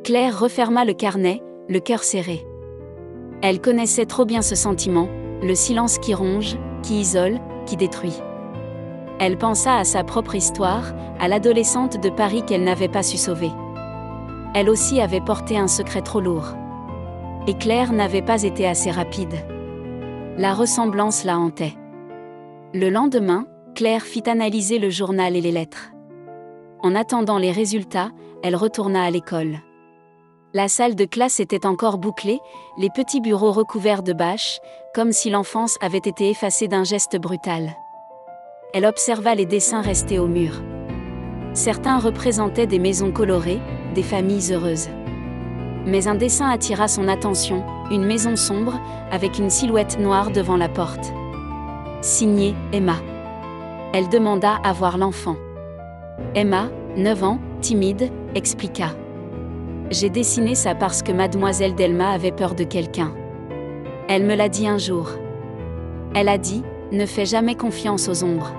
Claire referma le carnet, le cœur serré. Elle connaissait trop bien ce sentiment, le silence qui ronge, qui isole, qui détruit. Elle pensa à sa propre histoire, à l'adolescente de Paris qu'elle n'avait pas su sauver. Elle aussi avait porté un secret trop lourd. Et Claire n'avait pas été assez rapide. La ressemblance la hantait. Le lendemain, Claire fit analyser le journal et les lettres. En attendant les résultats, elle retourna à l'école. La salle de classe était encore bouclée, les petits bureaux recouverts de bâches, comme si l'enfance avait été effacée d'un geste brutal. Elle observa les dessins restés au mur. Certains représentaient des maisons colorées, des familles heureuses. Mais un dessin attira son attention, une maison sombre, avec une silhouette noire devant la porte. Signé, Emma. Elle demanda à voir l'enfant. Emma, 9 ans, timide, expliqua. J'ai dessiné ça parce que mademoiselle Delma avait peur de quelqu'un. Elle me l'a dit un jour. Elle a dit, ne fais jamais confiance aux ombres.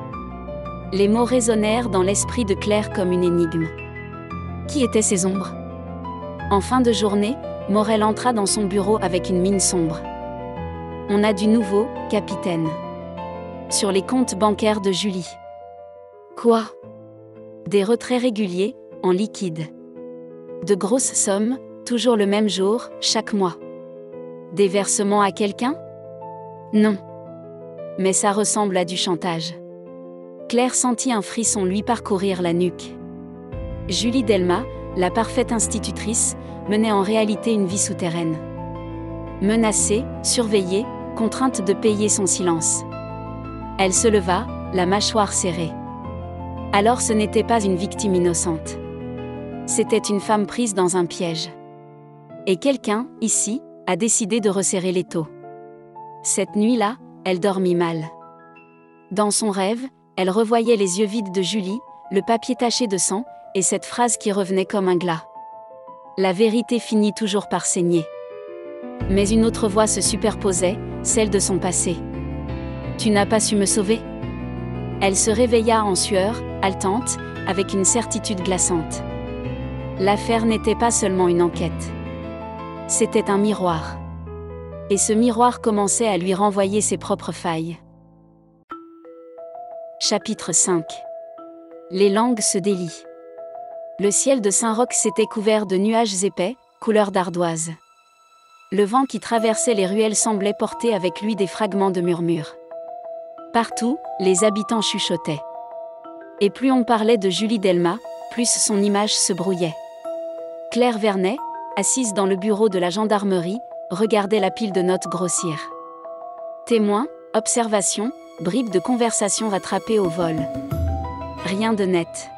Les mots résonnèrent dans l'esprit de Claire comme une énigme. Qui étaient ces ombres ? En fin de journée, Morel entra dans son bureau avec une mine sombre. On a du nouveau, capitaine. Sur les comptes bancaires de Julie. Quoi? Des retraits réguliers, en liquide. De grosses sommes, toujours le même jour, chaque mois. Des versements à quelqu'un? Non. Mais ça ressemble à du chantage. Claire sentit un frisson lui parcourir la nuque. Julie Delma, la parfaite institutrice, menait en réalité une vie souterraine. Menacée, surveillée, contrainte de payer son silence. Elle se leva, la mâchoire serrée. Alors ce n'était pas une victime innocente. C'était une femme prise dans un piège. Et quelqu'un, ici, a décidé de resserrer l'étau. Cette nuit-là, elle dormit mal. Dans son rêve, elle revoyait les yeux vides de Julie, le papier taché de sang, et cette phrase qui revenait comme un glas. La vérité finit toujours par saigner. Mais une autre voix se superposait, celle de son passé. Tu n'as pas su me sauver? Elle se réveilla en sueur, haletante, avec une certitude glaçante. L'affaire n'était pas seulement une enquête. C'était un miroir. Et ce miroir commençait à lui renvoyer ses propres failles. Chapitre 5. Les langues se délient. Le ciel de Saint-Roch s'était couvert de nuages épais, couleur d'ardoise. Le vent qui traversait les ruelles semblait porter avec lui des fragments de murmures. Partout, les habitants chuchotaient. Et plus on parlait de Julie Delma, plus son image se brouillait. Claire Vernet, assise dans le bureau de la gendarmerie, regardait la pile de notes grossir. Témoins, observations, bribes de conversation rattrapées au vol. Rien de net.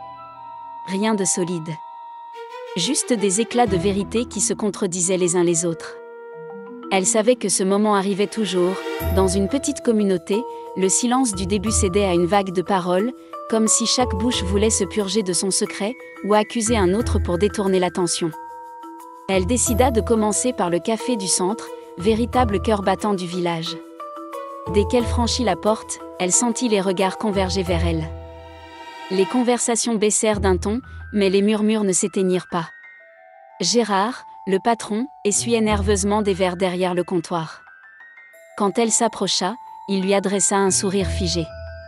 Rien de solide. Juste des éclats de vérité qui se contredisaient les uns les autres. Elle savait que ce moment arrivait toujours. Dans une petite communauté, le silence du début cédait à une vague de paroles, comme si chaque bouche voulait se purger de son secret, ou accuser un autre pour détourner l'attention. Elle décida de commencer par le café du centre, véritable cœur battant du village. Dès qu'elle franchit la porte, elle sentit les regards converger vers elle. Les conversations baissèrent d'un ton, mais les murmures ne s'éteignirent pas. Gérard, le patron, essuyait nerveusement des verres derrière le comptoir. Quand elle s'approcha, il lui adressa un sourire figé.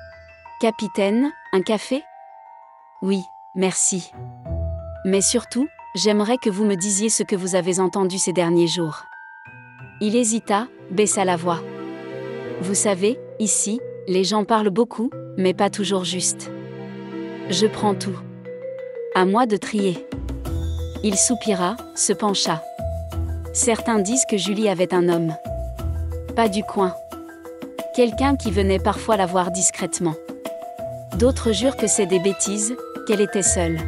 « Capitaine, un café ? » ?»« Oui, merci. Mais surtout, j'aimerais que vous me disiez ce que vous avez entendu ces derniers jours. » Il hésita, baissa la voix. « Vous savez, ici, les gens parlent beaucoup, mais pas toujours juste. Je prends tout. À moi de trier. » Il soupira, se pencha. Certains disent que Julie avait un homme. Pas du coin. Quelqu'un qui venait parfois la voir discrètement. D'autres jurent que c'est des bêtises, qu'elle était seule.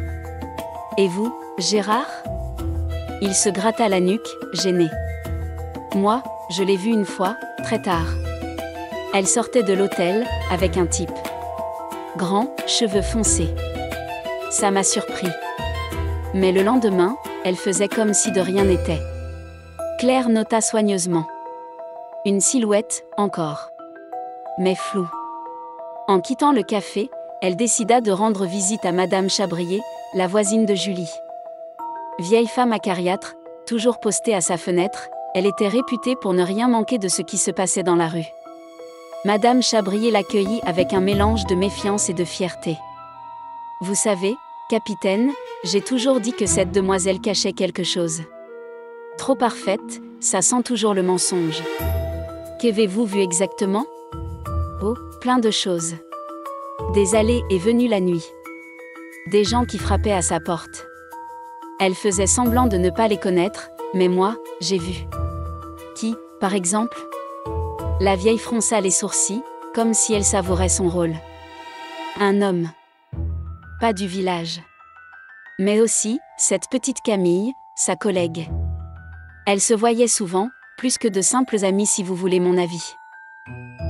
Et vous, Gérard ? Il se gratta la nuque, gêné. Moi, je l'ai vue une fois, très tard. Elle sortait de l'hôtel, avec un type. Grand, cheveux foncés. Ça m'a surpris. Mais le lendemain, elle faisait comme si de rien n'était. Claire nota soigneusement. Une silhouette, encore. Mais floue. En quittant le café, elle décida de rendre visite à Madame Chabrier, la voisine de Julie. Vieille femme acariâtre, toujours postée à sa fenêtre, elle était réputée pour ne rien manquer de ce qui se passait dans la rue. Madame Chabrier l'accueillit avec un mélange de méfiance et de fierté. « Vous savez, capitaine, j'ai toujours dit que cette demoiselle cachait quelque chose. Trop parfaite, ça sent toujours le mensonge. Qu'avez-vous vu exactement ? Oh, plein de choses. Des allées et venues la nuit. Des gens qui frappaient à sa porte. Elle faisait semblant de ne pas les connaître, mais moi, j'ai vu. Qui, par exemple ? La vieille fronça les sourcils, comme si elle savourait son rôle. Un homme. Pas du village. Mais aussi, cette petite Camille, sa collègue. Elle se voyait souvent, plus que de simples amis si vous voulez mon avis.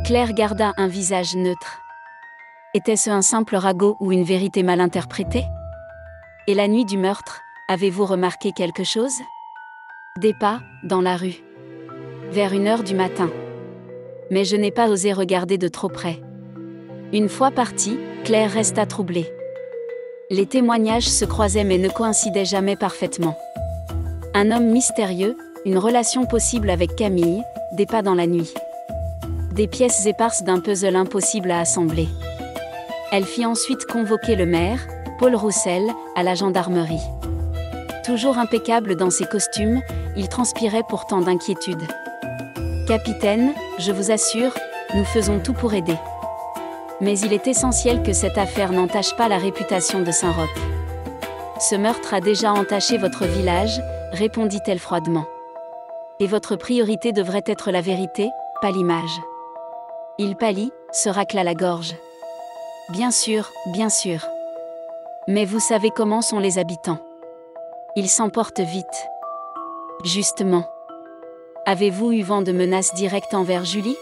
Claire garda un visage neutre. Était-ce un simple ragot ou une vérité mal interprétée ? Et la nuit du meurtre, avez-vous remarqué quelque chose ? Des pas, dans la rue. Vers 1h du matin. Mais je n'ai pas osé regarder de trop près. Une fois partie, Claire resta troublée. Les témoignages se croisaient mais ne coïncidaient jamais parfaitement. Un homme mystérieux, une relation possible avec Camille, des pas dans la nuit. Des pièces éparses d'un puzzle impossible à assembler. Elle fit ensuite convoquer le maire, Paul Roussel, à la gendarmerie. Toujours impeccable dans ses costumes, il transpirait pourtant d'inquiétude. « Capitaine, je vous assure, nous faisons tout pour aider. Mais il est essentiel que cette affaire n'entache pas la réputation de Saint-Roch. Ce meurtre a déjà entaché votre village, répondit-elle froidement. Et votre priorité devrait être la vérité, pas l'image. Il pâlit, se racla la gorge. Bien sûr, bien sûr. Mais vous savez comment sont les habitants. Ils s'emportent vite. Justement. Avez-vous eu vent de menaces directes envers Julie ?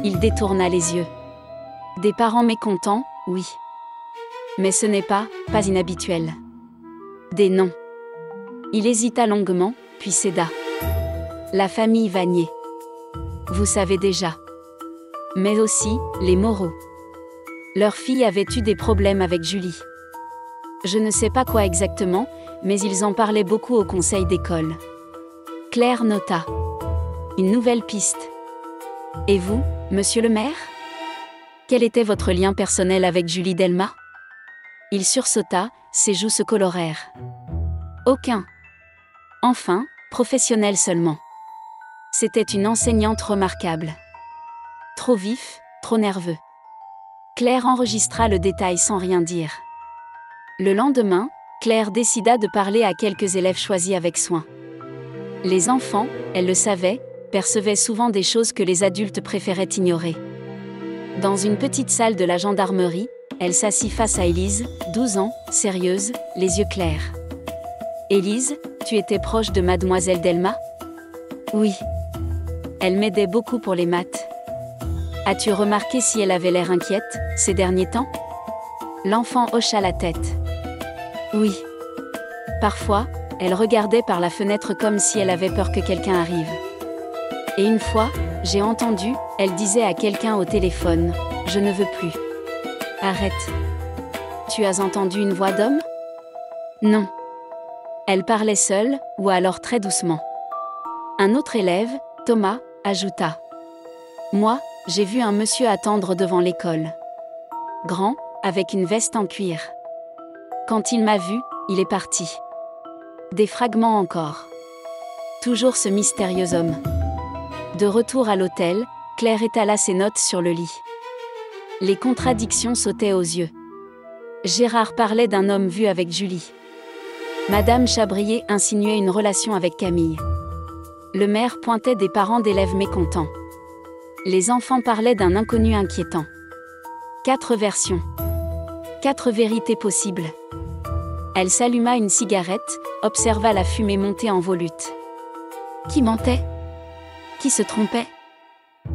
Il détourna les yeux. Des parents mécontents, oui. Mais ce n'est pas inhabituel. Des noms. Il hésita longuement, puis céda. La famille Vanier. Vous savez déjà. Mais aussi, les Moreau. Leur fille avait eu des problèmes avec Julie. Je ne sais pas quoi exactement, mais ils en parlaient beaucoup au conseil d'école. Claire nota. Une nouvelle piste. Et vous, monsieur le maire ? Quel était votre lien personnel avec Julie Delmas ? Il sursauta, ses joues se colorèrent. Aucun. Enfin, professionnel seulement. C'était une enseignante remarquable. Trop vif, trop nerveux. Claire enregistra le détail sans rien dire. Le lendemain, Claire décida de parler à quelques élèves choisis avec soin. Les enfants, elle le savait, percevaient souvent des choses que les adultes préféraient ignorer. Dans une petite salle de la gendarmerie, elle s'assit face à Élise, 12 ans, sérieuse, les yeux clairs. « Élise, tu étais proche de mademoiselle Delmas ? » ?»« Oui. Elle m'aidait beaucoup pour les maths. » »« As-tu remarqué si elle avait l'air inquiète, ces derniers temps ? » L'enfant hocha la tête. « Oui. Parfois, elle regardait par la fenêtre comme si elle avait peur que quelqu'un arrive. Et une fois, j'ai entendu, elle disait à quelqu'un au téléphone, « Je ne veux plus. » Arrête. Tu as entendu une voix d'homme ? Non. Elle parlait seule, ou alors très doucement. Un autre élève, Thomas, ajouta. Moi, j'ai vu un monsieur attendre devant l'école. Grand, avec une veste en cuir. Quand il m'a vu, il est parti. Des fragments encore. Toujours ce mystérieux homme. De retour à l'hôtel, Claire étala ses notes sur le lit. Les contradictions sautaient aux yeux. Gérard parlait d'un homme vu avec Julie. Madame Chabrier insinuait une relation avec Camille. Le maire pointait des parents d'élèves mécontents. Les enfants parlaient d'un inconnu inquiétant. 4 versions. 4 vérités possibles. Elle s'alluma une cigarette, observa la fumée monter en volute. Qui mentait ? Qui se trompait ?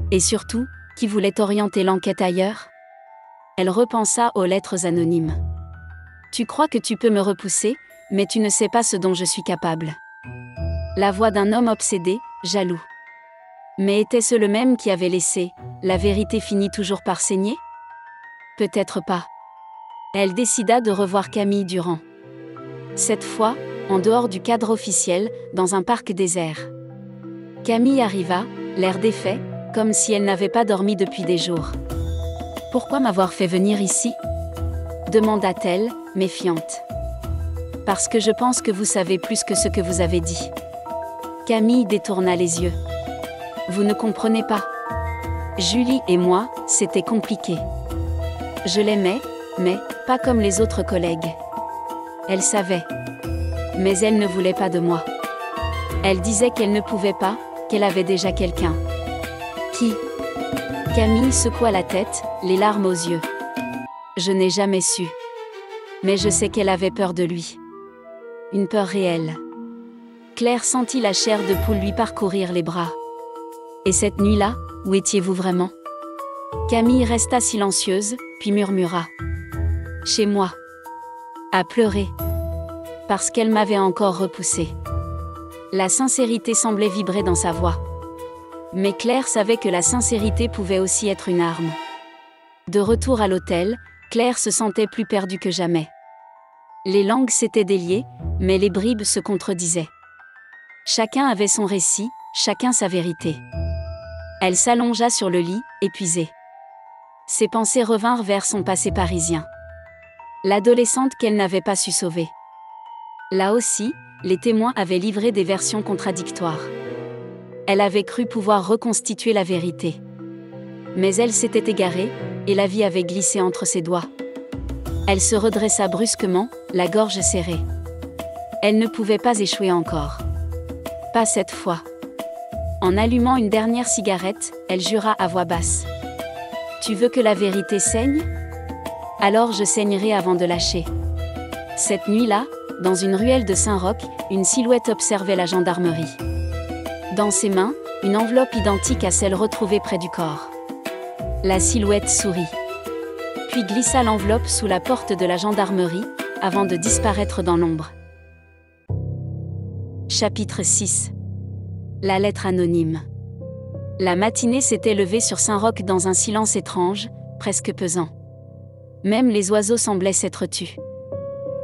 Et surtout, qui voulait orienter l'enquête ailleurs ? Elle repensa aux lettres anonymes. Tu crois que tu peux me repousser, mais tu ne sais pas ce dont je suis capable. La voix d'un homme obsédé, jaloux. Mais était-ce le même qui avait laissé « La vérité finit toujours par saigner » ? Peut-être pas. Elle décida de revoir Camille Durand. Cette fois, en dehors du cadre officiel, dans un parc désert. Camille arriva, l'air défait, comme si elle n'avait pas dormi depuis des jours. « Pourquoi m'avoir fait venir ici ?» demanda-t-elle, méfiante. « Parce que je pense que vous savez plus que ce que vous avez dit. » Camille détourna les yeux. « Vous ne comprenez pas. Julie et moi, c'était compliqué. Je l'aimais, mais pas comme les autres collègues. Elle savait. Mais elle ne voulait pas de moi. Elle disait qu'elle ne pouvait pas, qu'elle avait déjà quelqu'un. Qui ? Camille secoua la tête, les larmes aux yeux. Je n'ai jamais su. Mais je sais qu'elle avait peur de lui. Une peur réelle. Claire sentit la chair de poule lui parcourir les bras. Et cette nuit-là, où étiez-vous vraiment ? Camille resta silencieuse, puis murmura. Chez moi. À pleurer. Parce qu'elle m'avait encore repoussée. La sincérité semblait vibrer dans sa voix. Mais Claire savait que la sincérité pouvait aussi être une arme. De retour à l'hôtel, Claire se sentait plus perdue que jamais. Les langues s'étaient déliées, mais les bribes se contredisaient. Chacun avait son récit, chacun sa vérité. Elle s'allongea sur le lit, épuisée. Ses pensées revinrent vers son passé parisien. L'adolescente qu'elle n'avait pas su sauver. Là aussi, les témoins avaient livré des versions contradictoires. Elle avait cru pouvoir reconstituer la vérité. Mais elle s'était égarée, et la vie avait glissé entre ses doigts. Elle se redressa brusquement, la gorge serrée. Elle ne pouvait pas échouer encore. Pas cette fois. En allumant une dernière cigarette, elle jura à voix basse. « Tu veux que la vérité saigne ? Alors je saignerai avant de lâcher. » Cette nuit-là, dans une ruelle de Saint-Roch, une silhouette observait la gendarmerie. Dans ses mains, une enveloppe identique à celle retrouvée près du corps. La silhouette sourit. Puis glissa l'enveloppe sous la porte de la gendarmerie, avant de disparaître dans l'ombre. Chapitre 6. La lettre anonyme. La matinée s'était levée sur Saint-Roch dans un silence étrange, presque pesant. Même les oiseaux semblaient s'être tus.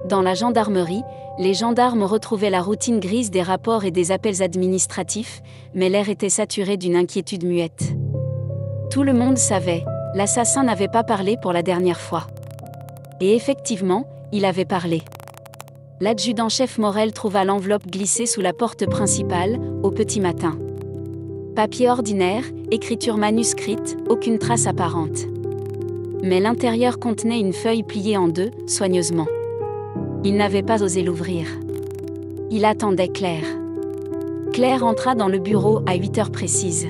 Dans la gendarmerie, les gendarmes retrouvaient la routine grise des rapports et des appels administratifs, mais l'air était saturé d'une inquiétude muette. Tout le monde savait, l'assassin n'avait pas parlé pour la dernière fois. Et effectivement, il avait parlé. L'adjudant-chef Morel trouva l'enveloppe glissée sous la porte principale, au petit matin. Papier ordinaire, écriture manuscrite, aucune trace apparente. Mais l'intérieur contenait une feuille pliée en deux, soigneusement. Il n'avait pas osé l'ouvrir. Il attendait Claire. Claire entra dans le bureau à 8 heures précises.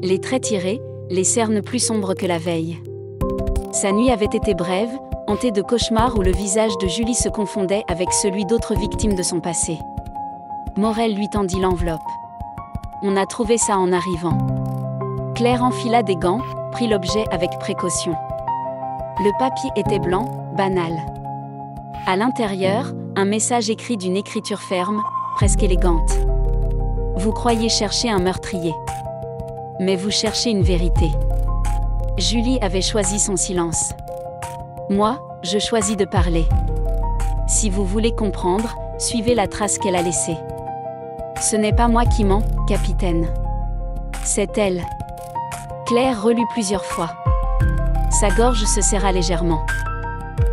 Les traits tirés, les cernes plus sombres que la veille. Sa nuit avait été brève, hantée de cauchemars où le visage de Julie se confondait avec celui d'autres victimes de son passé. Morel lui tendit l'enveloppe. On a trouvé ça en arrivant. Claire enfila des gants, prit l'objet avec précaution. Le papier était blanc, banal. À l'intérieur, un message écrit d'une écriture ferme, presque élégante. Vous croyez chercher un meurtrier. Mais vous cherchez une vérité. Julie avait choisi son silence. Moi, je choisis de parler. Si vous voulez comprendre, suivez la trace qu'elle a laissée. Ce n'est pas moi qui mens, capitaine. C'est elle. Claire relut plusieurs fois. Sa gorge se serra légèrement.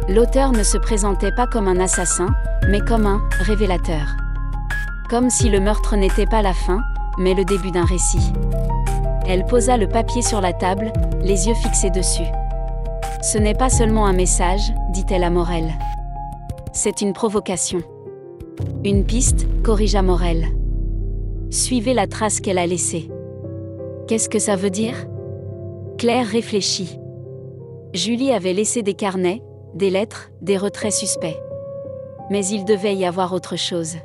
L'auteur ne se présentait pas comme un assassin, mais comme un révélateur. Comme si le meurtre n'était pas la fin, mais le début d'un récit. Elle posa le papier sur la table, les yeux fixés dessus. Ce n'est pas seulement un message, dit-elle à Morel. C'est une provocation. Une piste, corrigea Morel. Suivez la trace qu'elle a laissée. Qu'est-ce que ça veut dire ? Claire réfléchit. Julie avait laissé des carnets, des lettres, des retraits suspects. Mais il devait y avoir autre chose.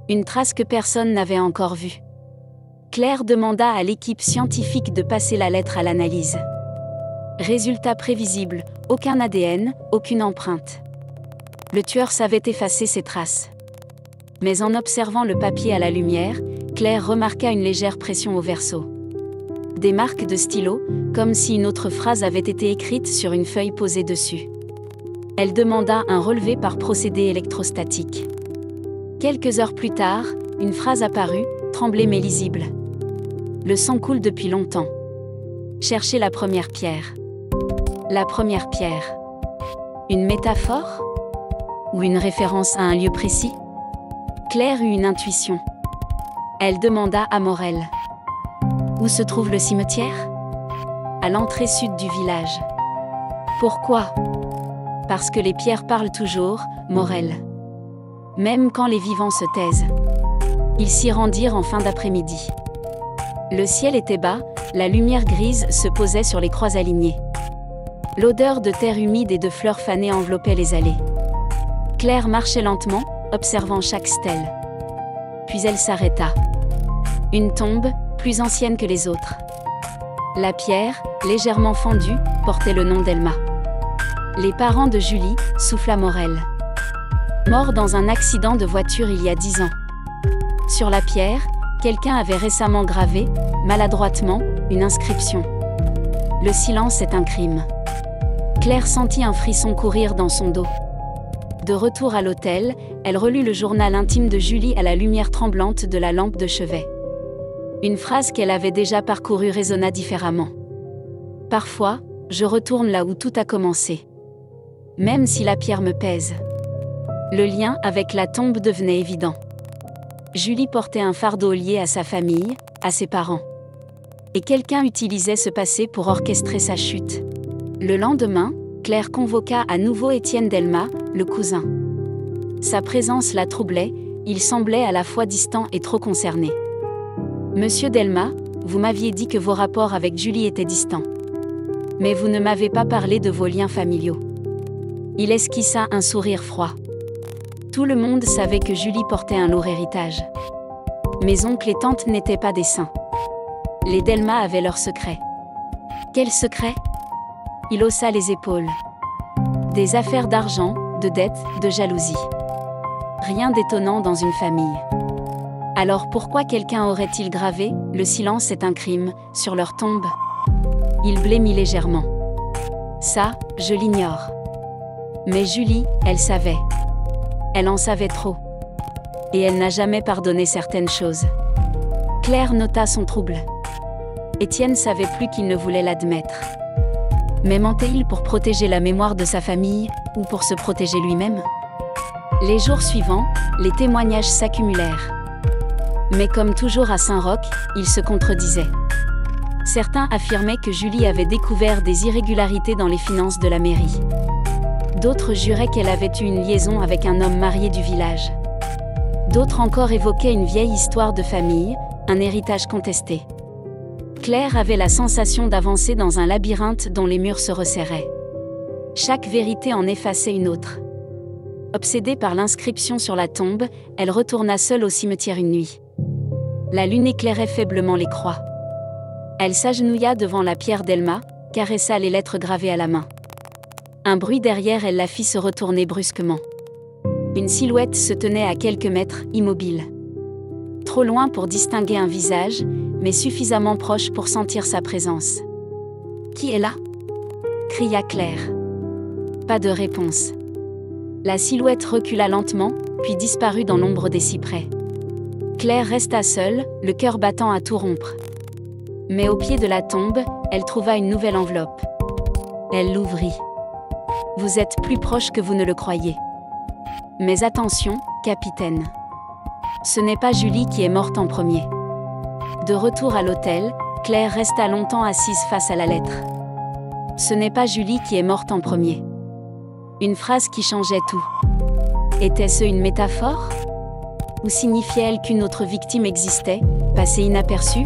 Une trace que personne n'avait encore vue. Claire demanda à l'équipe scientifique de passer la lettre à l'analyse. Résultat prévisible, aucun ADN, aucune empreinte. Le tueur savait effacer ses traces. Mais en observant le papier à la lumière, Claire remarqua une légère pression au verso. Des marques de stylo, comme si une autre phrase avait été écrite sur une feuille posée dessus. Elle demanda un relevé par procédé électrostatique. Quelques heures plus tard, une phrase apparut, tremblée mais lisible. Le sang coule depuis longtemps. Cherchez la première pierre. La première pierre. Une métaphore ? Ou une référence à un lieu précis ? Claire eut une intuition. Elle demanda à Morel. Où se trouve le cimetière ? À l'entrée sud du village. Pourquoi ? Parce que les pierres parlent toujours, Morel. Même quand les vivants se taisent. Ils s'y rendirent en fin d'après-midi. Le ciel était bas, la lumière grise se posait sur les croix alignées. L'odeur de terre humide et de fleurs fanées enveloppait les allées. Claire marchait lentement, observant chaque stèle. Puis elle s'arrêta. Une tombe, plus ancienne que les autres. La pierre, légèrement fendue, portait le nom d'Elma. Les parents de Julie, souffla Morel. Mort dans un accident de voiture il y a 10 ans. Sur la pierre, quelqu'un avait récemment gravé, maladroitement, une inscription. Le silence est un crime. Claire sentit un frisson courir dans son dos. De retour à l'hôtel, elle relut le journal intime de Julie à la lumière tremblante de la lampe de chevet. Une phrase qu'elle avait déjà parcourue résonna différemment. Parfois, Je retourne là où tout a commencé. Même si la pierre me pèse. Le lien avec la tombe devenait évident. Julie portait un fardeau lié à sa famille, à ses parents. Et quelqu'un utilisait ce passé pour orchestrer sa chute. Le lendemain, Claire convoqua à nouveau Étienne Delmas, le cousin. Sa présence la troublait, il semblait à la fois distant et trop concerné. « Monsieur Delmas, vous m'aviez dit que vos rapports avec Julie étaient distants. Mais vous ne m'avez pas parlé de vos liens familiaux. » Il esquissa un sourire froid. Tout le monde savait que Julie portait un lourd héritage. Mes oncles et tantes n'étaient pas des saints. Les Delmas avaient leurs secrets. Quel secret ? Il haussa les épaules. Des affaires d'argent, de dettes, de jalousie. Rien d'étonnant dans une famille. Alors pourquoi quelqu'un aurait-il gravé « Le silence est un crime » sur leur tombe ? Il blêmit légèrement. Ça, je l'ignore. Mais Julie, elle savait. Elle en savait trop. Et elle n'a jamais pardonné certaines choses. Claire nota son trouble. Étienne savait plus qu'il ne voulait l'admettre. Mais mentait-il pour protéger la mémoire de sa famille, ou pour se protéger lui-même ? Les jours suivants, les témoignages s'accumulèrent. Mais comme toujours à Saint-Roch, ils se contredisaient. Certains affirmaient que Julie avait découvert des irrégularités dans les finances de la mairie. D'autres juraient qu'elle avait eu une liaison avec un homme marié du village. D'autres encore évoquaient une vieille histoire de famille, un héritage contesté. Claire avait la sensation d'avancer dans un labyrinthe dont les murs se resserraient. Chaque vérité en effaçait une autre. Obsédée par l'inscription sur la tombe, elle retourna seule au cimetière une nuit. La lune éclairait faiblement les croix. Elle s'agenouilla devant la pierre Delmas, caressa les lettres gravées à la main. Un bruit derrière elle la fit se retourner brusquement. Une silhouette se tenait à quelques mètres, immobile. Trop loin pour distinguer un visage, mais suffisamment proche pour sentir sa présence. « Qui est là ?» cria Claire. Pas de réponse. La silhouette recula lentement, puis disparut dans l'ombre des cyprès. Claire resta seule, le cœur battant à tout rompre. Mais au pied de la tombe, elle trouva une nouvelle enveloppe. Elle l'ouvrit. « Vous êtes plus proche que vous ne le croyez. Mais attention, capitaine. Ce n'est pas Julie qui est morte en premier. » De retour à l'hôtel, Claire resta longtemps assise face à la lettre. « Ce n'est pas Julie qui est morte en premier. » Une phrase qui changeait tout. Était-ce une métaphore ? Ou signifiait-elle qu'une autre victime existait, passée inaperçue ?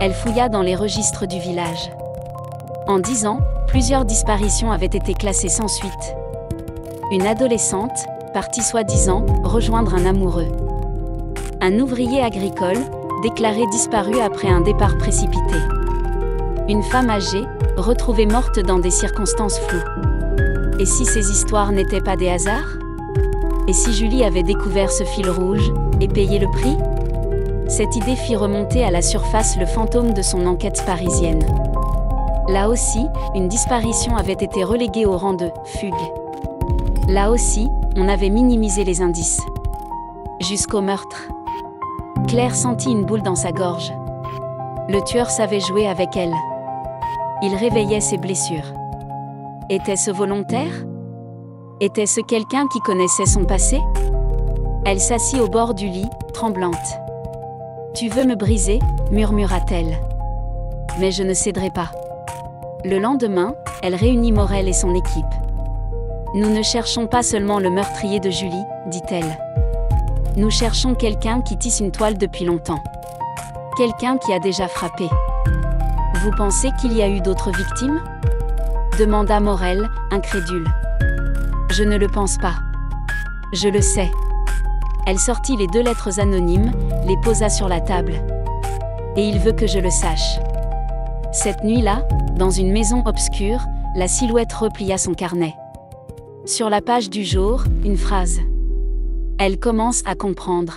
Elle fouilla dans les registres du village. En 10 ans, plusieurs disparitions avaient été classées sans suite. Une adolescente, partie soi-disant rejoindre un amoureux. Un ouvrier agricole, déclaré disparu après un départ précipité. Une femme âgée, retrouvée morte dans des circonstances floues. Et si ces histoires n'étaient pas des hasards ? Et si Julie avait découvert ce fil rouge, et payé le prix ? Cette idée fit remonter à la surface le fantôme de son enquête parisienne. Là aussi, une disparition avait été reléguée au rang de « fugue ». Là aussi, on avait minimisé les indices. Jusqu'au meurtre. Claire sentit une boule dans sa gorge. Le tueur savait jouer avec elle. Il réveillait ses blessures. Était-ce volontaire ? Était-ce quelqu'un qui connaissait son passé ? Elle s'assit au bord du lit, tremblante. « Tu veux me briser ?» murmura-t-elle. « Mais je ne céderai pas. » Le lendemain, elle réunit Morel et son équipe. « Nous ne cherchons pas seulement le meurtrier de Julie, dit-elle. Nous cherchons quelqu'un qui tisse une toile depuis longtemps. Quelqu'un qui a déjà frappé. Vous pensez qu'il y a eu d'autres victimes ? Demanda Morel, incrédule. Je ne le pense pas. Je le sais. Elle sortit les 2 lettres anonymes, les posa sur la table. Et il veut que je le sache. Cette nuit-là, dans une maison obscure, la silhouette replia son carnet. Sur la page du jour, une phrase. Elle commence à comprendre.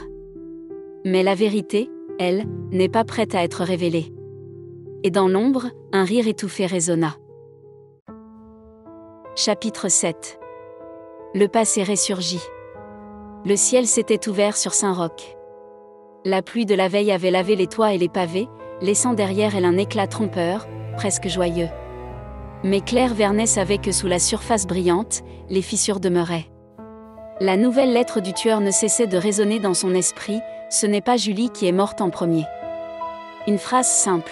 Mais la vérité, elle, n'est pas prête à être révélée. Et dans l'ombre, un rire étouffé résonna. Chapitre 7. Le passé ressurgit. Le ciel s'était ouvert sur Saint-Roch. La pluie de la veille avait lavé les toits et les pavés, laissant derrière elle un éclat trompeur, presque joyeux. Mais Claire Vernet savait que sous la surface brillante, les fissures demeuraient. La nouvelle lettre du tueur ne cessait de résonner dans son esprit, ce n'est pas Julie qui est morte en premier. Une phrase simple.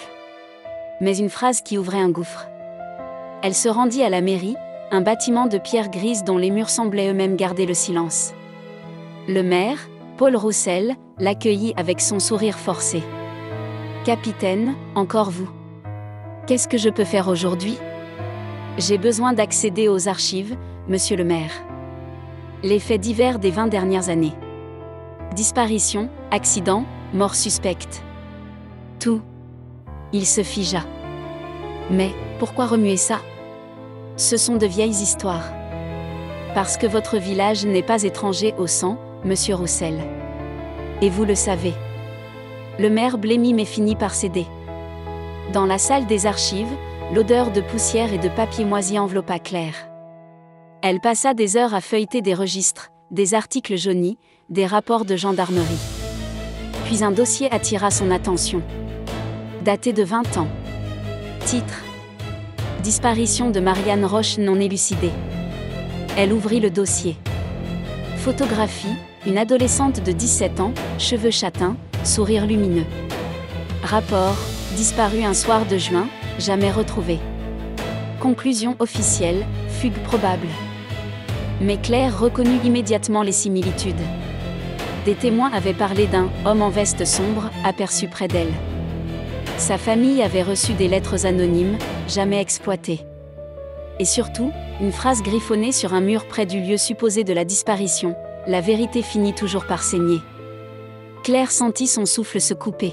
Mais une phrase qui ouvrait un gouffre. Elle se rendit à la mairie, un bâtiment de pierre grise dont les murs semblaient eux-mêmes garder le silence. Le maire, Paul Roussel, l'accueillit avec son sourire forcé. « Capitaine, encore vous. Qu'est-ce que je peux faire aujourd'hui ? J'ai besoin d'accéder aux archives, monsieur le maire. Les faits divers des 20 dernières années. Disparition, accident, mort suspecte. Tout. » Il se figea. Mais, pourquoi remuer ça ? Ce sont de vieilles histoires. Parce que votre village n'est pas étranger au sang, monsieur Roussel. Et vous le savez. Le maire blêmit mais finit par céder. Dans la salle des archives, l'odeur de poussière et de papier moisi enveloppa Claire. Elle passa des heures à feuilleter des registres, des articles jaunis, des rapports de gendarmerie. Puis un dossier attira son attention. Daté de 20 ans. Titre. Disparition de Marianne Roche non élucidée. Elle ouvrit le dossier. Photographie, une adolescente de 17 ans, cheveux châtains, sourire lumineux. Rapport, disparue un soir de juin, jamais retrouvée. Conclusion officielle, fugue probable. Mais Claire reconnut immédiatement les similitudes. Des témoins avaient parlé d'un « homme en veste sombre » aperçu près d'elle. Sa famille avait reçu des lettres anonymes, jamais exploitées. Et surtout, une phrase griffonnée sur un mur près du lieu supposé de la disparition, la vérité finit toujours par saigner. Claire sentit son souffle se couper.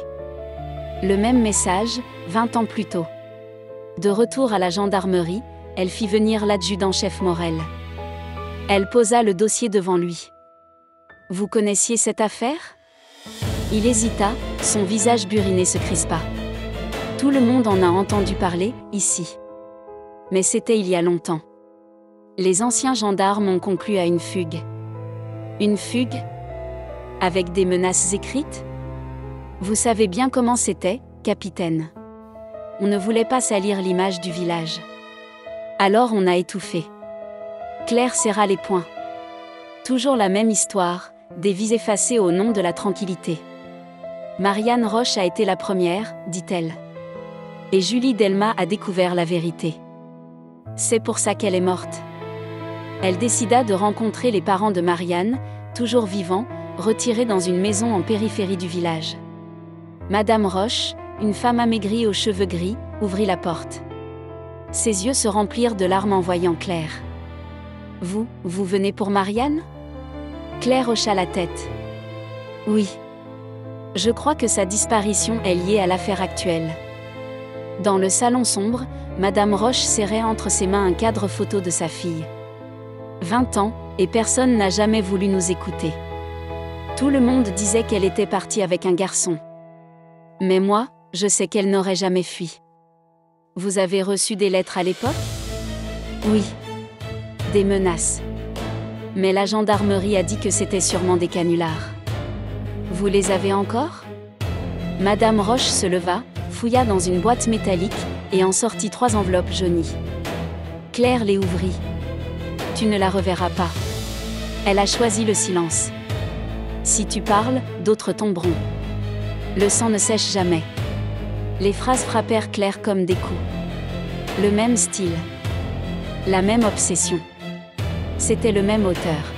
Le même message, 20 ans plus tôt. De retour à la gendarmerie, elle fit venir l'adjudant-chef Morel. Elle posa le dossier devant lui. « Vous connaissiez cette affaire ?» Il hésita, son visage buriné se crispa. Tout le monde en a entendu parler, ici. Mais c'était il y a longtemps. Les anciens gendarmes ont conclu à une fugue. Une fugue ? Avec des menaces écrites ? Vous savez bien comment c'était, capitaine. On ne voulait pas salir l'image du village. Alors on a étouffé. Claire serra les poings. Toujours la même histoire, des vies effacées au nom de la tranquillité. Marianne Roche a été la première, dit-elle. Et Julie Delmas a découvert la vérité. C'est pour ça qu'elle est morte. Elle décida de rencontrer les parents de Marianne, toujours vivants, retirés dans une maison en périphérie du village. Madame Roche, une femme amaigrie aux cheveux gris, ouvrit la porte. Ses yeux se remplirent de larmes en voyant Claire. « Vous venez pour Marianne ?» Claire hocha la tête. « Oui. Je crois que sa disparition est liée à l'affaire actuelle. » Dans le salon sombre, Madame Roche serrait entre ses mains un cadre photo de sa fille. 20 ans, et personne n'a jamais voulu nous écouter. Tout le monde disait qu'elle était partie avec un garçon. Mais moi, je sais qu'elle n'aurait jamais fui. Vous avez reçu des lettres à l'époque ? Oui. Des menaces. Mais la gendarmerie a dit que c'était sûrement des canulars. Vous les avez encore ? Madame Roche se leva, fouilla dans une boîte métallique, et en sortit 3 enveloppes jaunies. Claire les ouvrit. Tu ne la reverras pas. Elle a choisi le silence. Si tu parles, d'autres tomberont. Le sang ne sèche jamais. Les phrases frappèrent Claire comme des coups. Le même style. La même obsession. C'était le même auteur.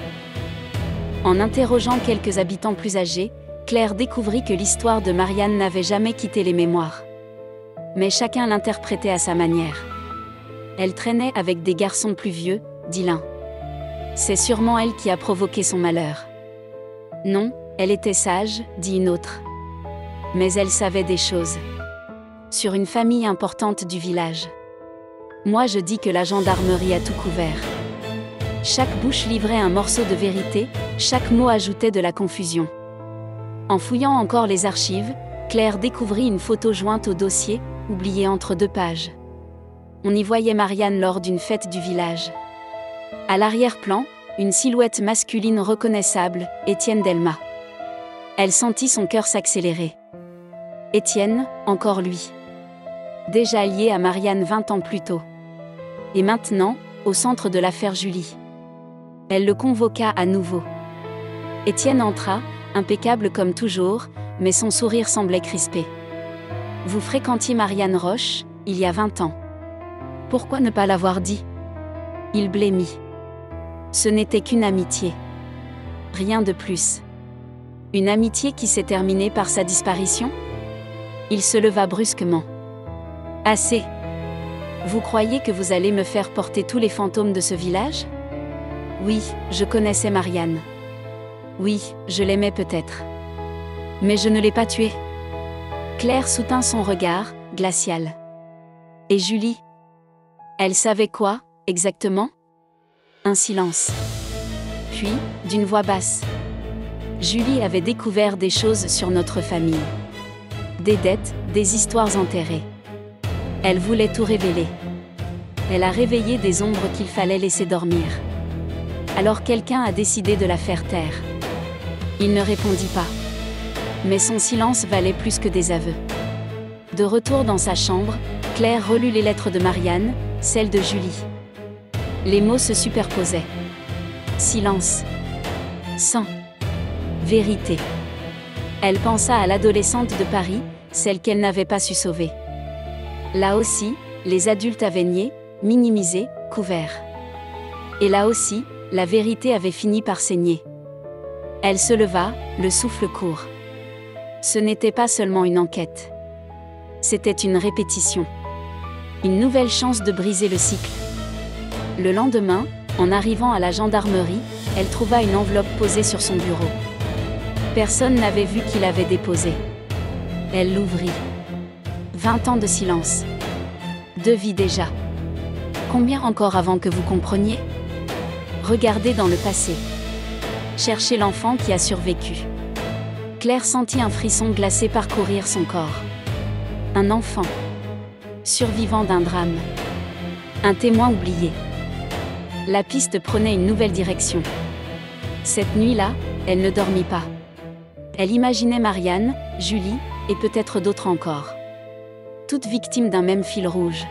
En interrogeant quelques habitants plus âgés, Claire découvrit que l'histoire de Marianne n'avait jamais quitté les mémoires. Mais chacun l'interprétait à sa manière. Elle traînait avec des garçons plus vieux, dit l'un. C'est sûrement elle qui a provoqué son malheur. Non, elle était sage, dit une autre. Mais elle savait des choses. Sur une famille importante du village. Moi je dis que la gendarmerie a tout couvert. Chaque bouche livrait un morceau de vérité, chaque mot ajoutait de la confusion. En fouillant encore les archives, Claire découvrit une photo jointe au dossier, oubliée entre 2 pages. On y voyait Marianne lors d'une fête du village. À l'arrière-plan, une silhouette masculine reconnaissable, Étienne Delmas. Elle sentit son cœur s'accélérer. Étienne, encore lui. Déjà lié à Marianne 20 ans plus tôt. Et maintenant, au centre de l'affaire Julie. Elle le convoqua à nouveau. Étienne entra, impeccable comme toujours, mais son sourire semblait crispé. « Vous fréquentiez Marianne Roche, il y a 20 ans. Pourquoi ne pas l'avoir dit ?» Il blêmit. Ce n'était qu'une amitié. Rien de plus. Une amitié qui s'est terminée par sa disparition ? Il se leva brusquement. « Assez. Vous croyez que vous allez me faire porter tous les fantômes de ce village ? Oui, je connaissais Marianne. Oui, je l'aimais peut-être. Mais je ne l'ai pas tuée. » Claire soutint son regard, glacial. « Et Julie ? Elle savait quoi, exactement ? » Un silence. Puis, d'une voix basse. « Julie avait découvert des choses sur notre famille. Des dettes, des histoires enterrées. Elle voulait tout révéler. Elle a réveillé des ombres qu'il fallait laisser dormir. Alors quelqu'un a décidé de la faire taire. » Il ne répondit pas. Mais son silence valait plus que des aveux. De retour dans sa chambre, Claire relut les lettres de Marianne, celles de Julie. Les mots se superposaient. Silence. Sang. Vérité. Elle pensa à l'adolescente de Paris, celle qu'elle n'avait pas su sauver. Là aussi, les adultes avaient nié, minimisé, couvert. Et là aussi, la vérité avait fini par saigner. Elle se leva, le souffle court. Ce n'était pas seulement une enquête. C'était une répétition. Une nouvelle chance de briser le cycle. Le lendemain, en arrivant à la gendarmerie, elle trouva une enveloppe posée sur son bureau. Personne n'avait vu qui l'avait déposée. Elle l'ouvrit. 20 ans de silence. 2 vies déjà. Combien encore avant que vous compreniez ? Regardez dans le passé. Cherchez l'enfant qui a survécu. Claire sentit un frisson glacé parcourir son corps. Un enfant. Survivant d'un drame. Un témoin oublié. La piste prenait une nouvelle direction. Cette nuit-là, elle ne dormit pas. Elle imaginait Marianne, Julie, et peut-être d'autres encore. Toutes victimes d'un même fil rouge.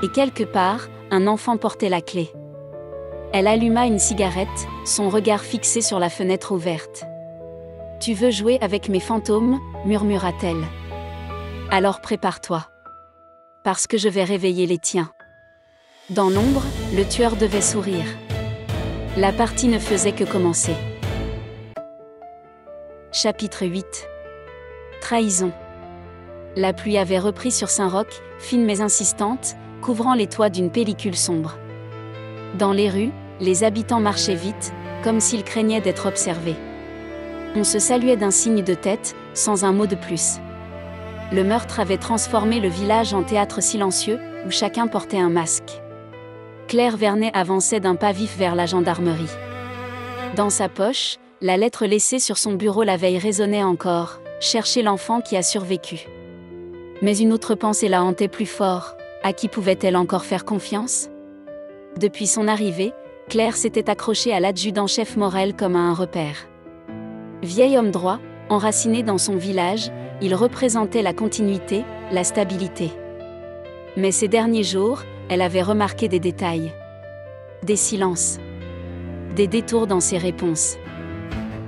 Et quelque part, un enfant portait la clé. Elle alluma une cigarette, son regard fixé sur la fenêtre ouverte. « Tu veux jouer avec mes fantômes ?» murmura-t-elle. « Alors prépare-toi. Parce que je vais réveiller les tiens. » Dans l'ombre, le tueur devait sourire. La partie ne faisait que commencer. Chapitre 8. Trahison. La pluie avait repris sur Saint-Roch, fine mais insistante, couvrant les toits d'une pellicule sombre. Dans les rues, les habitants marchaient vite, comme s'ils craignaient d'être observés. On se saluait d'un signe de tête, sans un mot de plus. Le meurtre avait transformé le village en théâtre silencieux, où chacun portait un masque. Claire Vernet avançait d'un pas vif vers la gendarmerie. Dans sa poche, la lettre laissée sur son bureau la veille résonnait encore, « Chercher l'enfant qui a survécu ». Mais une autre pensée la hantait plus fort, à qui pouvait-elle encore faire confiance ? Depuis son arrivée, Claire s'était accrochée à l'adjudant-chef Morel comme à un repère. Vieil homme droit, enraciné dans son village, il représentait la continuité, la stabilité. Mais ces derniers jours, elle avait remarqué des détails. Des silences. Des détours dans ses réponses.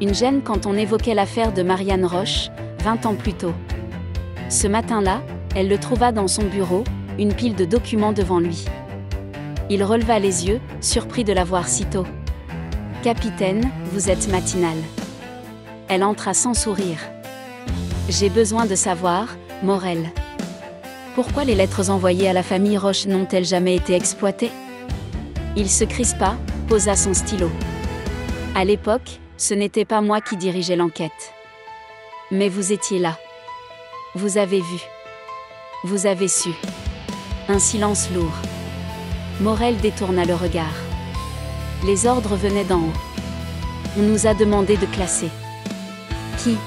Une gêne quand on évoquait l'affaire de Marianne Roche, 20 ans plus tôt. Ce matin-là, elle le trouva dans son bureau, une pile de documents devant lui. Il releva les yeux, surpris de la voir si tôt. « Capitaine, vous êtes matinal. » Elle entra sans sourire. « J'ai besoin de savoir, Morel. Pourquoi les lettres envoyées à la famille Roche n'ont-elles jamais été exploitées ?» Il se crispa, posa son stylo. « À l'époque, ce n'était pas moi qui dirigeais l'enquête. Mais vous étiez là. Vous avez vu. Vous avez su. » Un silence lourd. Morel détourna le regard. Les ordres venaient d'en haut. On nous a demandé de classer. Qui ?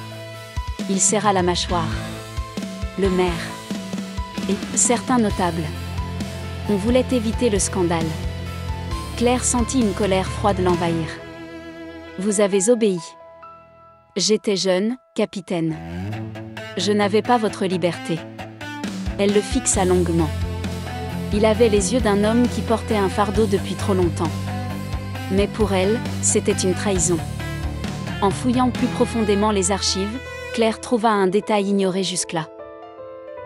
Il serra la mâchoire. Le maire. Et certains notables. On voulait éviter le scandale. Claire sentit une colère froide l'envahir. Vous avez obéi. J'étais jeune, capitaine. Je n'avais pas votre liberté. Elle le fixa longuement. Il avait les yeux d'un homme qui portait un fardeau depuis trop longtemps. Mais pour elle, c'était une trahison. En fouillant plus profondément les archives, Claire trouva un détail ignoré jusque-là.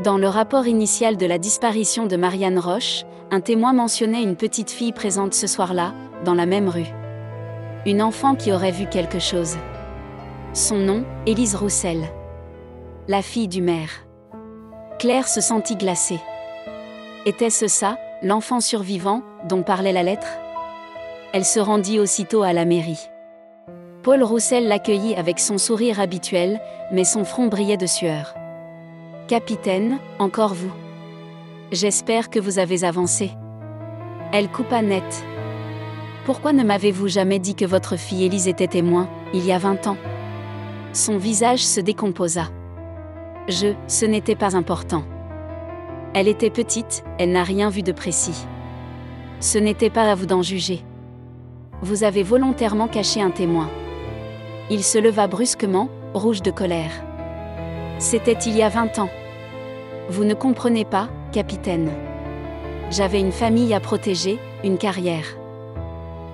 Dans le rapport initial de la disparition de Marianne Roche, un témoin mentionnait une petite fille présente ce soir-là, dans la même rue. Une enfant qui aurait vu quelque chose. Son nom, Élise Roussel. La fille du maire. Claire se sentit glacée. Était-ce ça, l'enfant survivant, dont parlait la lettre? Elle se rendit aussitôt à la mairie. Paul Roussel l'accueillit avec son sourire habituel, mais son front brillait de sueur. « Capitaine, encore vous. J'espère que vous avez avancé. » Elle coupa net. « Pourquoi ne m'avez-vous jamais dit que votre fille Élise était témoin, il y a 20 ans ?» Son visage se décomposa. « Ce n'était pas important. Elle était petite, elle n'a rien vu de précis. Ce n'était pas à vous d'en juger. Vous avez volontairement caché un témoin. » Il se leva brusquement, rouge de colère. C'était il y a 20 ans. Vous ne comprenez pas, capitaine. J'avais une famille à protéger, une carrière.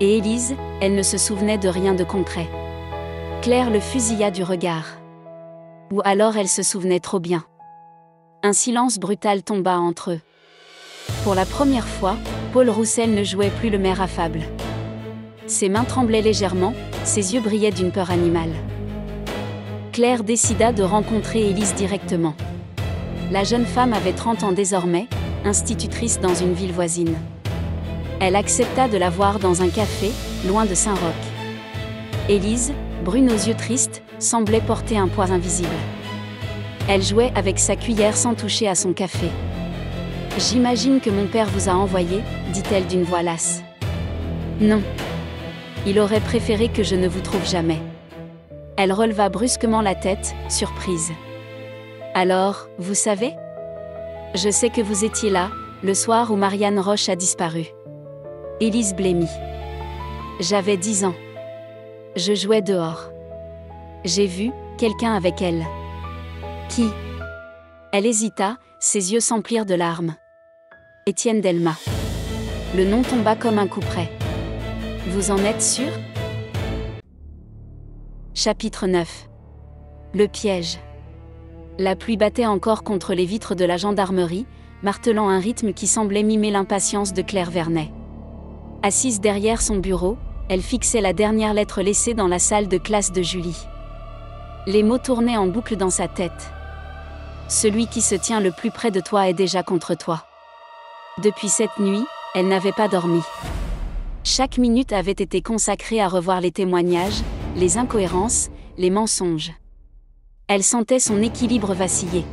Et Élise, elle ne se souvenait de rien de concret. Claire le fusilla du regard. Ou alors elle se souvenait trop bien. Un silence brutal tomba entre eux. Pour la première fois, Paul Roussel ne jouait plus le maire affable. Ses mains tremblaient légèrement, ses yeux brillaient d'une peur animale. Claire décida de rencontrer Élise directement. La jeune femme avait 30 ans désormais, institutrice dans une ville voisine. Elle accepta de la voir dans un café, loin de Saint-Roch. Élise, brune aux yeux tristes, semblait porter un poids invisible. Elle jouait avec sa cuillère sans toucher à son café. « J'imagine que mon père vous a envoyé, dit-elle d'une voix lasse. « Non. Il aurait préféré que je ne vous trouve jamais. » Elle releva brusquement la tête, surprise. « Alors, vous savez ? Je sais que vous étiez là, le soir où Marianne Roche a disparu. » Élise blêmit. « J'avais 10 ans. Je jouais dehors. J'ai vu quelqu'un avec elle. » « Qui ?» Elle hésita, ses yeux s'emplirent de larmes. « Étienne Delma. » Le nom tomba comme un coup près. « Vous en êtes sûr ? » Chapitre 9. Le piège. La pluie battait encore contre les vitres de la gendarmerie, martelant un rythme qui semblait mimer l'impatience de Claire Vernet. Assise derrière son bureau, elle fixait la dernière lettre laissée dans la salle de classe de Julie. Les mots tournaient en boucle dans sa tête. Celui qui se tient le plus près de toi est déjà contre toi. Depuis cette nuit, elle n'avait pas dormi. Chaque minute avait été consacrée à revoir les témoignages, les incohérences, les mensonges. Elle sentait son équilibre vaciller.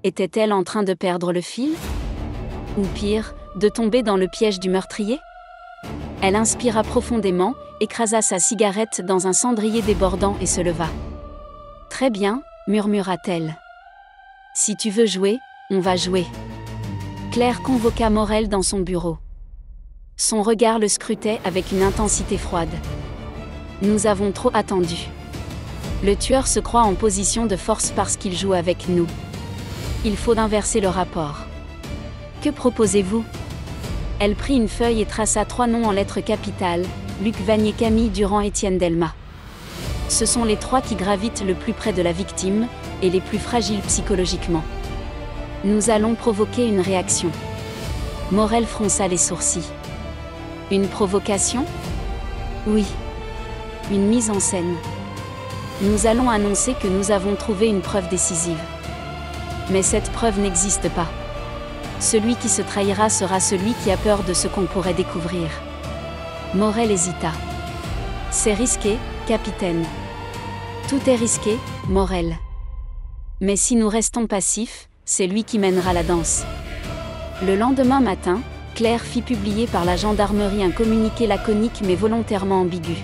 Était-elle en train de perdre le fil ? Ou pire, de tomber dans le piège du meurtrier ? Elle inspira profondément, écrasa sa cigarette dans un cendrier débordant et se leva. « Très bien, murmura-t-elle. Si tu veux jouer, on va jouer. » Claire convoqua Morel dans son bureau. Son regard le scrutait avec une intensité froide. « Nous avons trop attendu. Le tueur se croit en position de force parce qu'il joue avec nous. Il faut inverser le rapport. Que proposez-vous ? » Elle prit une feuille et traça 3 noms en lettres capitales, Luc Vanier, Camille Durand, Étienne Delma. Ce sont les 3 qui gravitent le plus près de la victime, et les plus fragiles psychologiquement. Nous allons provoquer une réaction. Morel fronça les sourcils. Une provocation ? Oui. Une mise en scène. Nous allons annoncer que nous avons trouvé une preuve décisive. Mais cette preuve n'existe pas. Celui qui se trahira sera celui qui a peur de ce qu'on pourrait découvrir. Morel hésita. C'est risqué, capitaine. Tout est risqué, Morel. Mais si nous restons passifs, c'est lui qui mènera la danse. Le lendemain matin, Claire fit publier par la gendarmerie un communiqué laconique mais volontairement ambigu.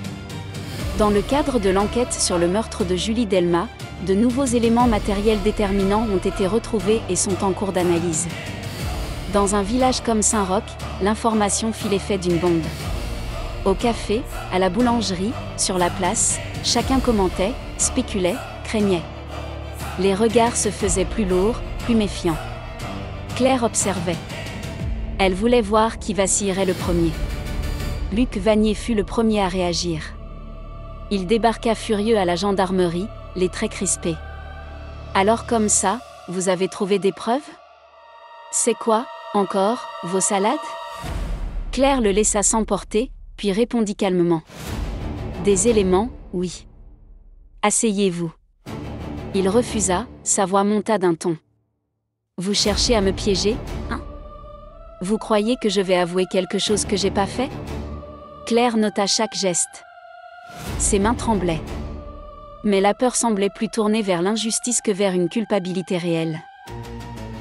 Dans le cadre de l'enquête sur le meurtre de Julie Delma, de nouveaux éléments matériels déterminants ont été retrouvés et sont en cours d'analyse. Dans un village comme Saint-Roch, l'information fit l'effet d'une bombe. Au café, à la boulangerie, sur la place, chacun commentait, spéculait, craignait. Les regards se faisaient plus lourds, plus méfiants. Claire observait. Elle voulait voir qui vacillerait le premier. Luc Vanier fut le premier à réagir. Il débarqua furieux à la gendarmerie, les traits crispés. Alors comme ça, vous avez trouvé des preuves? C'est quoi, encore, vos salades? Claire le laissa s'emporter, puis répondit calmement. Des éléments, oui. Asseyez-vous. Il refusa, sa voix monta d'un ton. Vous cherchez à me piéger, hein? Vous croyez que je vais avouer quelque chose que j'ai pas fait? Claire nota chaque geste. Ses mains tremblaient. Mais la peur semblait plus tournée vers l'injustice que vers une culpabilité réelle.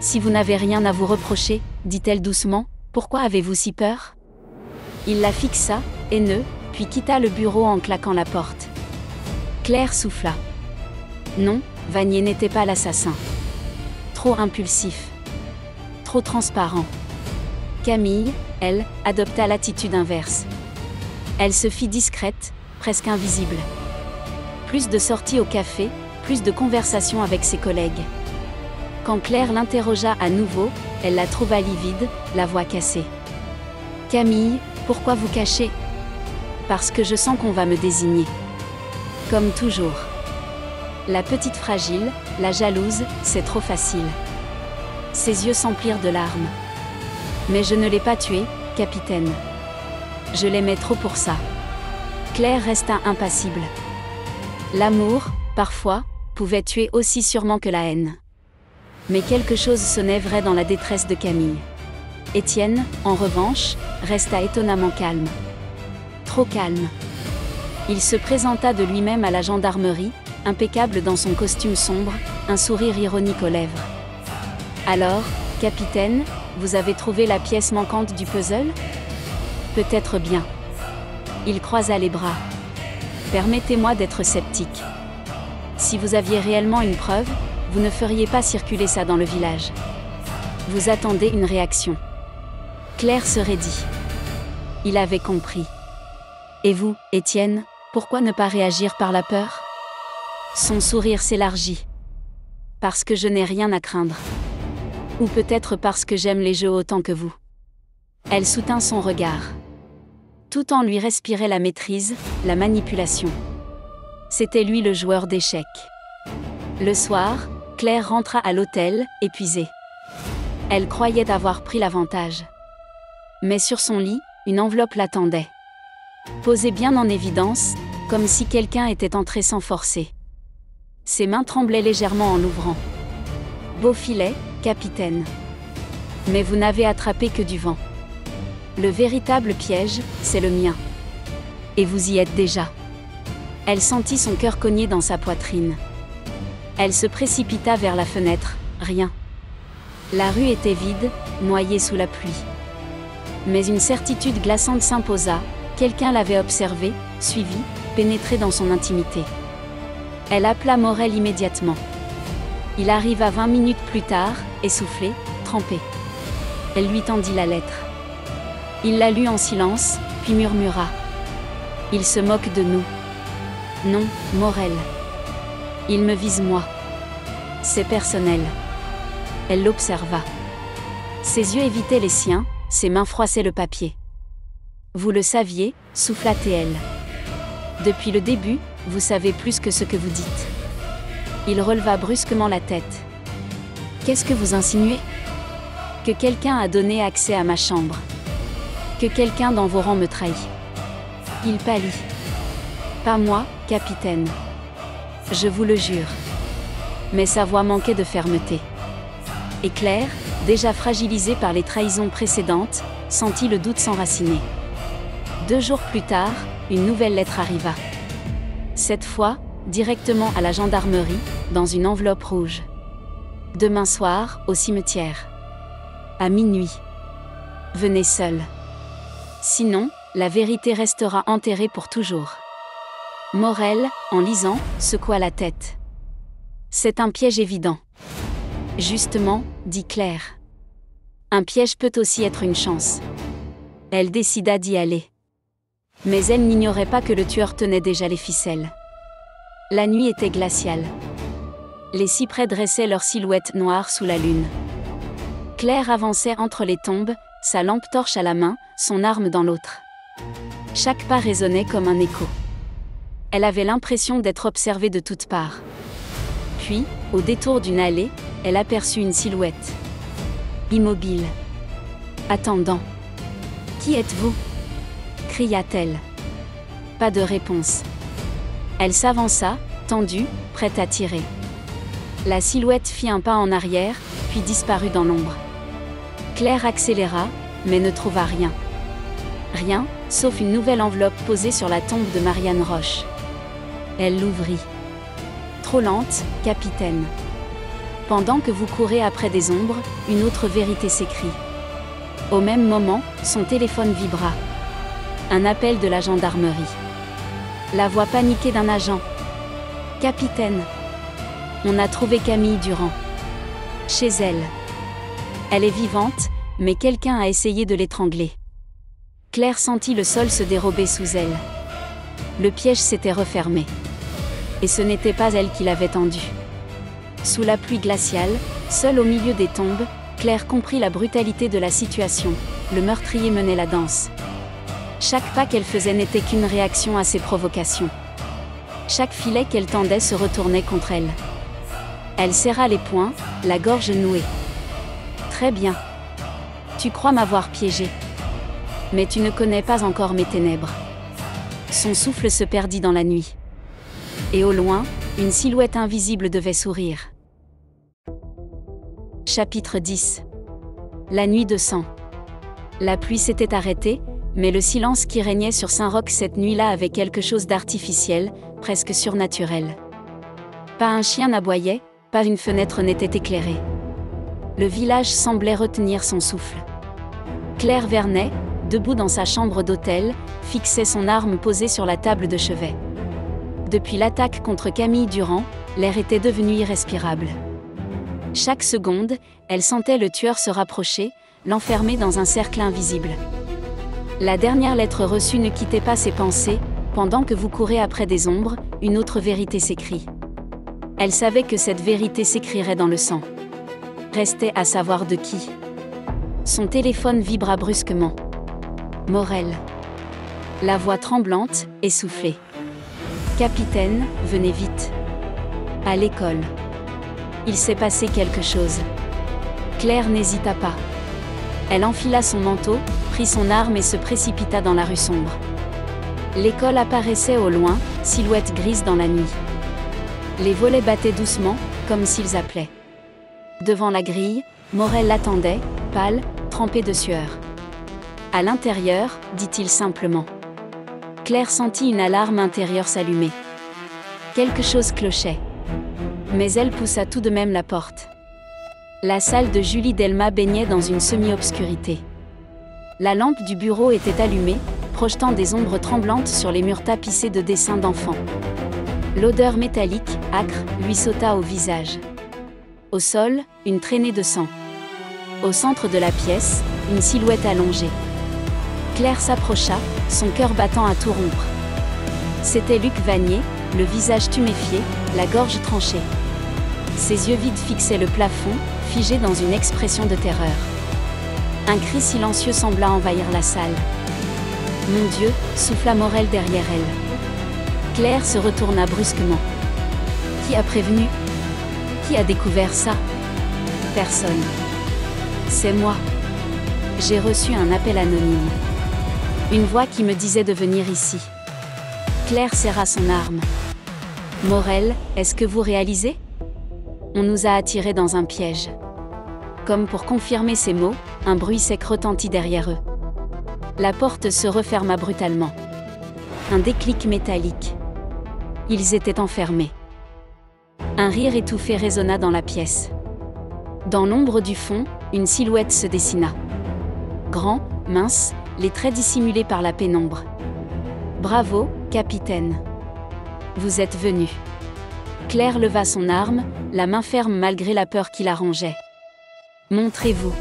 Si vous n'avez rien à vous reprocher, dit-elle doucement, pourquoi avez-vous si peur? Il la fixa, haineux, puis quitta le bureau en claquant la porte. Claire souffla. Non, Vanier n'était pas l'assassin. Trop impulsif. Trop transparent. Camille, elle, adopta l'attitude inverse. Elle se fit discrète, presque invisible. Plus de sorties au café, plus de conversations avec ses collègues. Quand Claire l'interrogea à nouveau, elle la trouva livide, la voix cassée. Camille, pourquoi vous cachez? Parce que je sens qu'on va me désigner. Comme toujours. La petite fragile, la jalouse, c'est trop facile. Ses yeux s'emplirent de larmes. Mais je ne l'ai pas tué, capitaine. Je l'aimais trop pour ça. Claire resta impassible. L'amour, parfois, pouvait tuer aussi sûrement que la haine. Mais quelque chose sonnait vrai dans la détresse de Camille. Étienne, en revanche, resta étonnamment calme. Trop calme. Il se présenta de lui-même à la gendarmerie, impeccable dans son costume sombre, un sourire ironique aux lèvres. Alors, capitaine, vous avez trouvé la pièce manquante du puzzle? Peut-être bien. Il croisa les bras. Permettez-moi d'être sceptique. Si vous aviez réellement une preuve, vous ne feriez pas circuler ça dans le village. Vous attendez une réaction. Claire se raidit. Il avait compris. Et vous, Étienne, pourquoi ne pas réagir par la peur? Son sourire s'élargit. Parce que je n'ai rien à craindre. Ou peut-être parce que j'aime les jeux autant que vous. Elle soutint son regard. Tout en lui respirait la maîtrise, la manipulation. C'était lui le joueur d'échecs. Le soir, Claire rentra à l'hôtel, épuisée. Elle croyait avoir pris l'avantage. Mais sur son lit, une enveloppe l'attendait. Posée bien en évidence, comme si quelqu'un était entré sans forcer. Ses mains tremblaient légèrement en l'ouvrant. Beau filet, capitaine. Mais vous n'avez attrapé que du vent. Le véritable piège, c'est le mien. Et vous y êtes déjà. Elle sentit son cœur cogner dans sa poitrine. Elle se précipita vers la fenêtre, rien. La rue était vide, noyée sous la pluie. Mais une certitude glaçante s'imposa, quelqu'un l'avait observée, suivie, pénétrée dans son intimité. Elle appela Morel immédiatement. Il arriva 20 minutes plus tard, essoufflé, trempé. Elle lui tendit la lettre. Il la lut en silence, puis murmura. « Il se moque de nous. » « Non, Morel. Il me vise moi. C'est personnel. » Elle l'observa. Ses yeux évitaient les siens, ses mains froissaient le papier. « Vous le saviez, » souffla-t-elle. « Depuis le début, vous savez plus que ce que vous dites. » Il releva brusquement la tête. « Qu'est-ce que vous insinuez? » Que quelqu'un a donné accès à ma chambre. Que quelqu'un dans vos rangs me trahit. Il pâlit. « Pas moi, capitaine. Je vous le jure. » Mais sa voix manquait de fermeté. Et Claire, déjà fragilisée par les trahisons précédentes, sentit le doute s'enraciner. 2 jours plus tard, une nouvelle lettre arriva. Cette fois, directement à la gendarmerie, dans une enveloppe rouge. Demain soir, au cimetière. À minuit. Venez seul. Sinon, la vérité restera enterrée pour toujours. Morel, en lisant, secoua la tête. C'est un piège évident. Justement, dit Claire. Un piège peut aussi être une chance. Elle décida d'y aller. Mais elle n'ignorait pas que le tueur tenait déjà les ficelles. La nuit était glaciale. Les cyprès dressaient leurs silhouettes noires sous la lune. Claire avançait entre les tombes, sa lampe torche à la main, son arme dans l'autre. Chaque pas résonnait comme un écho. Elle avait l'impression d'être observée de toutes parts. Puis, au détour d'une allée, elle aperçut une silhouette. Immobile. Attendant. « Qui êtes-vous » cria-t-elle. Pas de réponse. Elle s'avança, tendue, prête à tirer. La silhouette fit un pas en arrière, puis disparut dans l'ombre. Claire accéléra, mais ne trouva rien. Rien, sauf une nouvelle enveloppe posée sur la tombe de Marianne Roche. Elle l'ouvrit. Trop lente, capitaine. Pendant que vous courez après des ombres, une autre vérité s'écrit. Au même moment, son téléphone vibra. Un appel de la gendarmerie. La voix paniquée d'un agent. Capitaine. On a trouvé Camille Durand. Chez elle. Elle est vivante, mais quelqu'un a essayé de l'étrangler. Claire sentit le sol se dérober sous elle. Le piège s'était refermé. Et ce n'était pas elle qui l'avait tendu. Sous la pluie glaciale, seule au milieu des tombes, Claire comprit la brutalité de la situation. Le meurtrier menait la danse. Chaque pas qu'elle faisait n'était qu'une réaction à ses provocations. Chaque filet qu'elle tendait se retournait contre elle. Elle serra les poings, la gorge nouée. Très bien. Tu crois m'avoir piégée. Mais tu ne connais pas encore mes ténèbres. Son souffle se perdit dans la nuit. Et au loin, une silhouette invisible devait sourire. Chapitre 10. La nuit de sang. La pluie s'était arrêtée, mais le silence qui régnait sur Saint-Roch cette nuit-là avait quelque chose d'artificiel, presque surnaturel. Pas un chien n'aboyait, pas une fenêtre n'était éclairée. Le village semblait retenir son souffle. Claire Vernet, debout dans sa chambre d'hôtel, fixait son arme posée sur la table de chevet. Depuis l'attaque contre Camille Durand, l'air était devenu irrespirable. Chaque seconde, elle sentait le tueur se rapprocher, l'enfermer dans un cercle invisible. La dernière lettre reçue ne quittait pas ses pensées. Pendant que vous courez après des ombres, une autre vérité s'écrit. Elle savait que cette vérité s'écrirait dans le sang. Restait à savoir de qui. Son téléphone vibra brusquement. Morel. La voix tremblante, essoufflée. Capitaine, venez vite. À l'école. Il s'est passé quelque chose. Claire n'hésita pas. Elle enfila son manteau, prit son arme et se précipita dans la rue sombre. L'école apparaissait au loin, silhouette grise dans la nuit. Les volets battaient doucement, comme s'ils appelaient. Devant la grille, Morel l'attendait, pâle, trempé de sueur. À l'intérieur, dit-il simplement. Claire sentit une alarme intérieure s'allumer. Quelque chose clochait. Mais elle poussa tout de même la porte. La salle de Julie Delma baignait dans une semi-obscurité. La lampe du bureau était allumée, projetant des ombres tremblantes sur les murs tapissés de dessins d'enfants. L'odeur métallique, âcre, lui sauta au visage. Au sol, une traînée de sang. Au centre de la pièce, une silhouette allongée. Claire s'approcha, son cœur battant à tout rompre. C'était Luc Vanier, le visage tuméfié, la gorge tranchée. Ses yeux vides fixaient le plafond, figés dans une expression de terreur. Un cri silencieux sembla envahir la salle. « Mon Dieu !» souffla Morel derrière elle. Claire se retourna brusquement. Qui a prévenu? Qui a découvert ça? Personne. C'est moi. J'ai reçu un appel anonyme. Une voix qui me disait de venir ici. Claire serra son arme. Morel, est-ce que vous réalisez? On nous a attirés dans un piège. Comme pour confirmer ces mots, un bruit sec retentit derrière eux. La porte se referma brutalement. Un déclic métallique. Ils étaient enfermés. Un rire étouffé résonna dans la pièce. Dans l'ombre du fond, une silhouette se dessina. Grand, mince, les traits dissimulés par la pénombre. Bravo, capitaine. Vous êtes venu. Claire leva son arme, la main ferme malgré la peur qui la rongeait. Montrez-vous.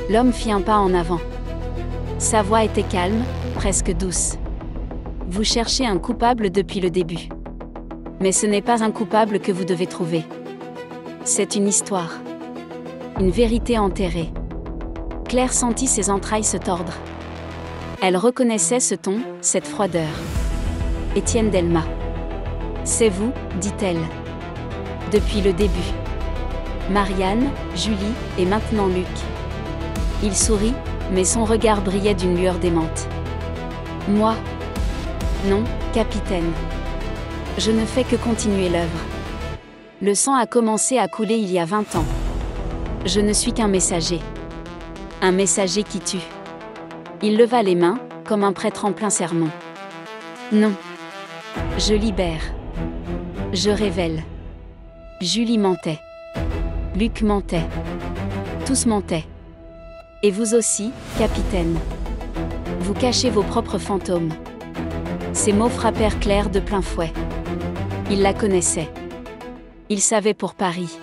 L'homme fit un pas en avant. Sa voix était calme, presque douce. Vous cherchez un coupable depuis le début. Mais ce n'est pas un coupable que vous devez trouver. C'est une histoire. Une vérité enterrée. Claire sentit ses entrailles se tordre. Elle reconnaissait ce ton, cette froideur. Étienne Delmas. C'est vous, dit-elle. Depuis le début. Marianne, Julie, et maintenant Luc. Il sourit, mais son regard brillait d'une lueur démente. Moi? Non, capitaine. Je ne fais que continuer l'œuvre. Le sang a commencé à couler il y a 20 ans. Je ne suis qu'un messager. Un messager qui tue. Il leva les mains, comme un prêtre en plein sermon. Non. Je libère. Je révèle. Julie mentait. Luc mentait. Tous mentaient. Et vous aussi, capitaine. Vous cachez vos propres fantômes. Ces mots frappèrent Claire de plein fouet. Il la connaissait. Il savait pour Paris.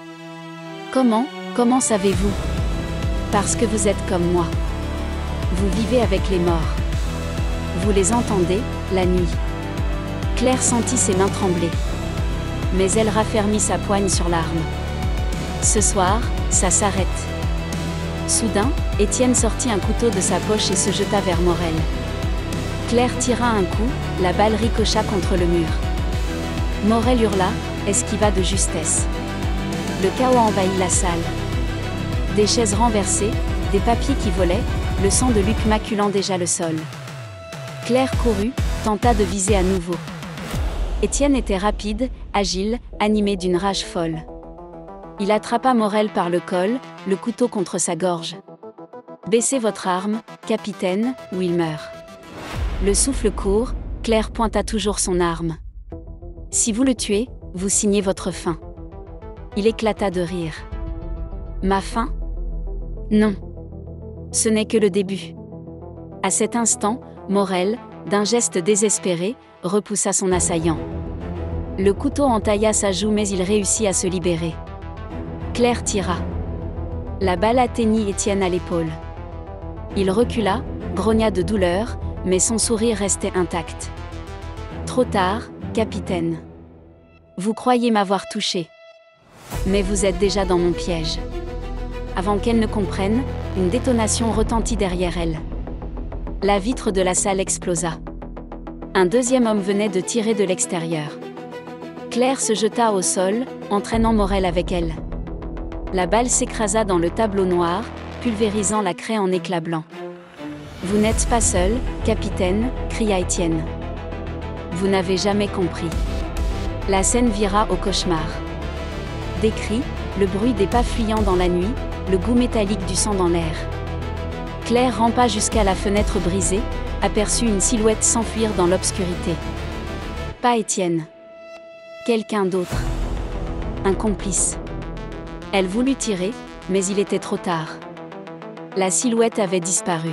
Comment savez-vous? Parce que vous êtes comme moi. Vous vivez avec les morts. Vous les entendez, la nuit. Claire sentit ses mains trembler. Mais elle raffermit sa poigne sur l'arme. Ce soir, ça s'arrête. Soudain, Étienne sortit un couteau de sa poche et se jeta vers Morel. Claire tira un coup, la balle ricocha contre le mur. Morel hurla, esquiva de justesse. Le chaos envahit la salle. Des chaises renversées, des papiers qui volaient, le sang de Luc maculant déjà le sol. Claire courut, tenta de viser à nouveau. Étienne était rapide, agile, animé d'une rage folle. Il attrapa Morel par le col, le couteau contre sa gorge. « Baissez votre arme, capitaine, ou il meurt. » Le souffle court, Claire pointa toujours son arme. « Si vous le tuez, vous signez votre fin. » Il éclata de rire. « Ma fin? Non. Ce n'est que le début. » À cet instant, Morel, d'un geste désespéré, repoussa son assaillant. Le couteau entailla sa joue mais il réussit à se libérer. Claire tira. La balle atteignit Étienne à l'épaule. Il recula, grogna de douleur, mais son sourire restait intact. « Trop tard, capitaine. Vous croyez m'avoir touché. Mais vous êtes déjà dans mon piège. » Avant qu'elle ne comprenne, une détonation retentit derrière elle. La vitre de la salle explosa. Un deuxième homme venait de tirer de l'extérieur. Claire se jeta au sol, entraînant Morel avec elle. La balle s'écrasa dans le tableau noir, pulvérisant la craie en éclats blancs. « Vous n'êtes pas seul, capitaine » cria Étienne. « Vous n'avez jamais compris. » La scène vira au cauchemar. Des cris, le bruit des pas fuyant dans la nuit, le goût métallique du sang dans l'air. Claire rampa jusqu'à la fenêtre brisée, aperçut une silhouette s'enfuir dans l'obscurité. Pas Étienne. Quelqu'un d'autre. Un complice. Elle voulut tirer, mais il était trop tard. La silhouette avait disparu.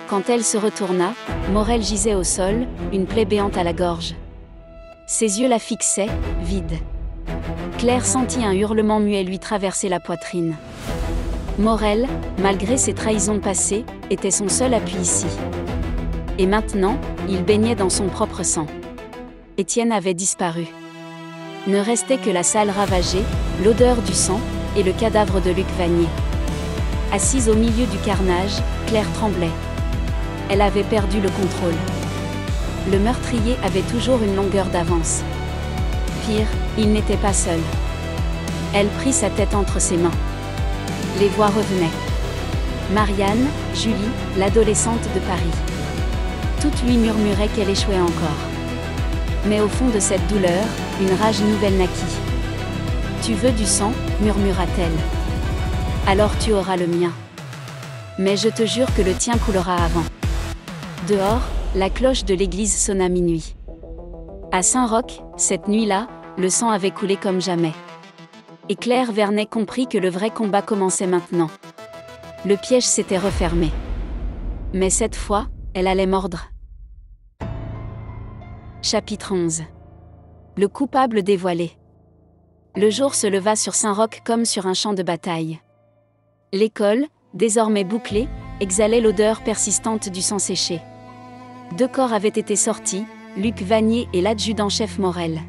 Quand elle se retourna, Morel gisait au sol, une plaie béante à la gorge. Ses yeux la fixaient, vides. Claire sentit un hurlement muet lui traverser la poitrine. Morel, malgré ses trahisons passées, était son seul appui ici. Et maintenant, il baignait dans son propre sang. Étienne avait disparu. Ne restait que la salle ravagée, l'odeur du sang, et le cadavre de Luc Vanier. Assise au milieu du carnage, Claire tremblait. Elle avait perdu le contrôle. Le meurtrier avait toujours une longueur d'avance. Pire, il n'était pas seul. Elle prit sa tête entre ses mains. Les voix revenaient. Marianne, Julie, l'adolescente de Paris. Toutes lui murmuraient qu'elle échouait encore. Mais au fond de cette douleur, une rage nouvelle naquit. « Tu veux du sang » murmura-t-elle. « Alors tu auras le mien. Mais je te jure que le tien coulera avant. » Dehors, la cloche de l'église sonna minuit. À Saint-Roch, cette nuit-là, le sang avait coulé comme jamais. Et Claire Vernet comprit que le vrai combat commençait maintenant. Le piège s'était refermé. Mais cette fois, elle allait mordre. Chapitre 11. Le coupable dévoilé. Le jour se leva sur Saint-Roch comme sur un champ de bataille. L'école, désormais bouclée, exhalait l'odeur persistante du sang séché. 2 corps avaient été sortis, Luc Vanier et l'adjudant-chef Morel.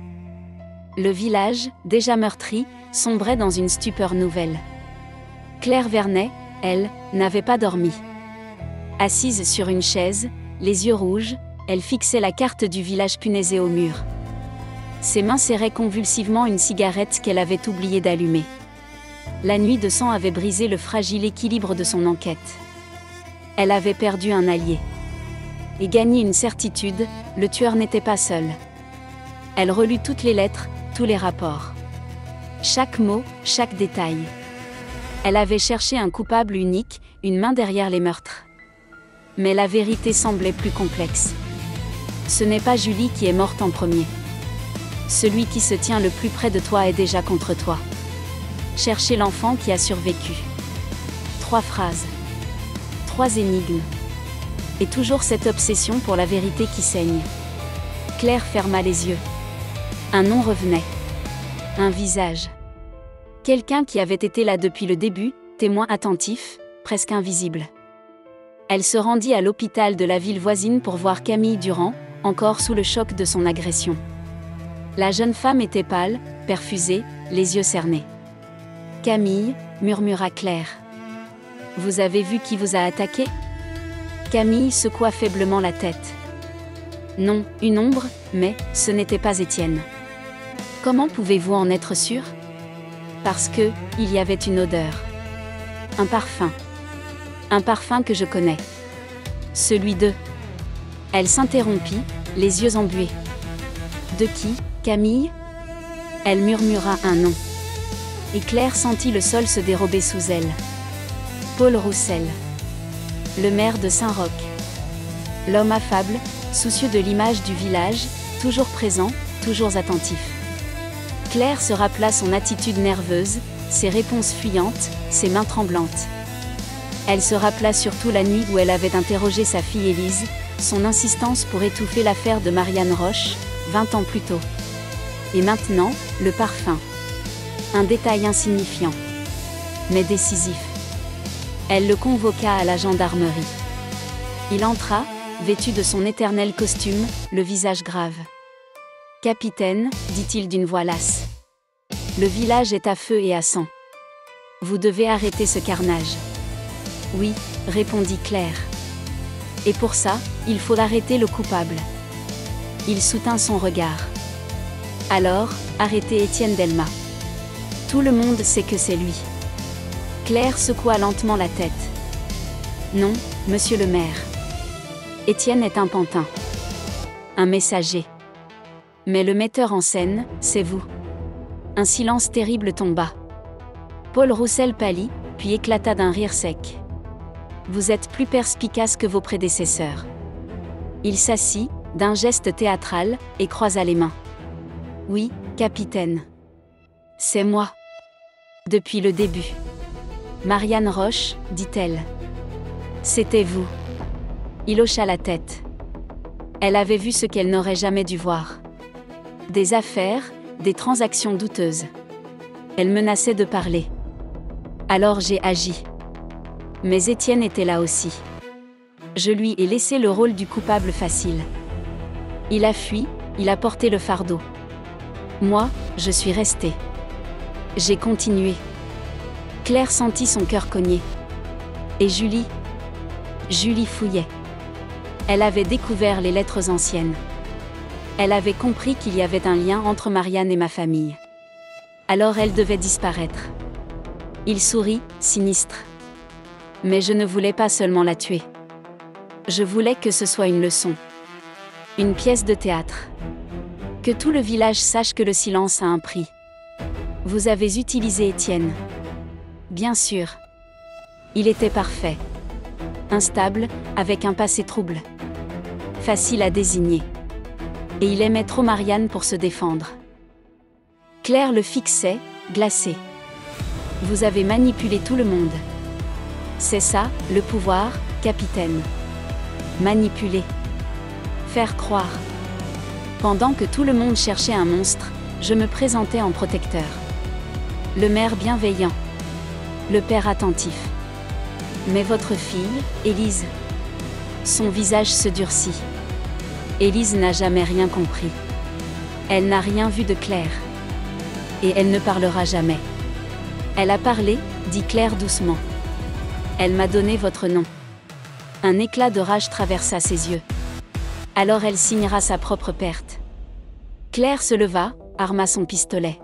Le village, déjà meurtri, sombrait dans une stupeur nouvelle. Claire Vernet, Elle n'avait pas dormi. Assise sur une chaise, les yeux rouges, elle fixait la carte du village punaisé au mur. Ses mains serraient convulsivement une cigarette qu'elle avait oublié d'allumer. La nuit de sang avait brisé le fragile équilibre de son enquête. Elle avait perdu un allié. Et gagné une certitude, le tueur n'était pas seul. Elle relut toutes les lettres, tous les rapports. Chaque mot, chaque détail. Elle avait cherché un coupable unique, une main derrière les meurtres. Mais la vérité semblait plus complexe. Ce n'est pas Julie qui est morte en premier. Celui qui se tient le plus près de toi est déjà contre toi. Cherchez l'enfant qui a survécu. 3 phrases. 3 énigmes. Et toujours cette obsession pour la vérité qui saigne. Claire ferma les yeux. Un nom revenait. Un visage. Quelqu'un qui avait été là depuis le début, témoin attentif, presque invisible. Elle se rendit à l'hôpital de la ville voisine pour voir Camille Durand, encore sous le choc de son agression. La jeune femme était pâle, perfusée, les yeux cernés. « Camille » murmura Claire. « Vous avez vu qui vous a attaqué » Camille secoua faiblement la tête. « Non, une ombre, mais ce n'était pas Étienne. » « Comment pouvez-vous en être sûr ?»« Parce que, il y avait une odeur. Un parfum. Un parfum que je connais. Celui de... » Elle s'interrompit, les yeux embués. « De qui, Camille ?» Elle murmura un nom. Et Claire sentit le sol se dérober sous elle. Paul Roussel. Le maire de Saint-Roch. L'homme affable, soucieux de l'image du village, toujours présent, toujours attentif. Claire se rappela son attitude nerveuse, ses réponses fuyantes, ses mains tremblantes. Elle se rappela surtout la nuit où elle avait interrogé sa fille Élise, son insistance pour étouffer l'affaire de Marianne Roche, 20 ans plus tôt. Et maintenant, le parfum. Un détail insignifiant, mais décisif. Elle le convoqua à la gendarmerie. Il entra, vêtu de son éternel costume, le visage grave. « Capitaine, dit-il d'une voix lasse. Le village est à feu et à sang. Vous devez arrêter ce carnage. » « Oui, répondit Claire. Et pour ça, il faut arrêter le coupable. » Il soutint son regard. « Alors, arrêtez Étienne Delmas. Tout le monde sait que c'est lui. » Claire secoua lentement la tête. « Non, monsieur le maire. Étienne est un pantin. Un messager. Mais le metteur en scène, c'est vous. » Un silence terrible tomba. Paul Roussel pâlit, puis éclata d'un rire sec. « Vous êtes plus perspicace que vos prédécesseurs. » Il s'assit, d'un geste théâtral, et croisa les mains. « Oui, capitaine. C'est moi. Depuis le début. » « Marianne Roche, dit-elle. C'était vous. » Il hocha la tête. Elle avait vu ce qu'elle n'aurait jamais dû voir. Des affaires, des transactions douteuses. Elle menaçait de parler. Alors j'ai agi. Mais Étienne était là aussi. Je lui ai laissé le rôle du coupable facile. Il a fui, il a porté le fardeau. Moi, je suis restée. J'ai continué. Claire sentit son cœur cogner. Et Julie? Julie fouillait. Elle avait découvert les lettres anciennes. Elle avait compris qu'il y avait un lien entre Marianne et ma famille. Alors elle devait disparaître. Il sourit, sinistre. Mais je ne voulais pas seulement la tuer. Je voulais que ce soit une leçon. Une pièce de théâtre. Que tout le village sache que le silence a un prix. Vous avez utilisé Étienne. Bien sûr. Il était parfait. Instable, avec un passé trouble. Facile à désigner. Et il aimait trop Marianne pour se défendre. Claire le fixait, glacée. Vous avez manipulé tout le monde. C'est ça, le pouvoir, capitaine. Manipuler. Faire croire. Pendant que tout le monde cherchait un monstre, je me présentais en protecteur. Le maire bienveillant. Le père attentif. Mais votre fille, Élise. Son visage se durcit. Élise n'a jamais rien compris. Elle n'a rien vu de Claire. Et elle ne parlera jamais. Elle a parlé, dit Claire doucement. Elle m'a donné votre nom. Un éclat de rage traversa ses yeux. Alors elle signera sa propre perte. Claire se leva, arma son pistolet.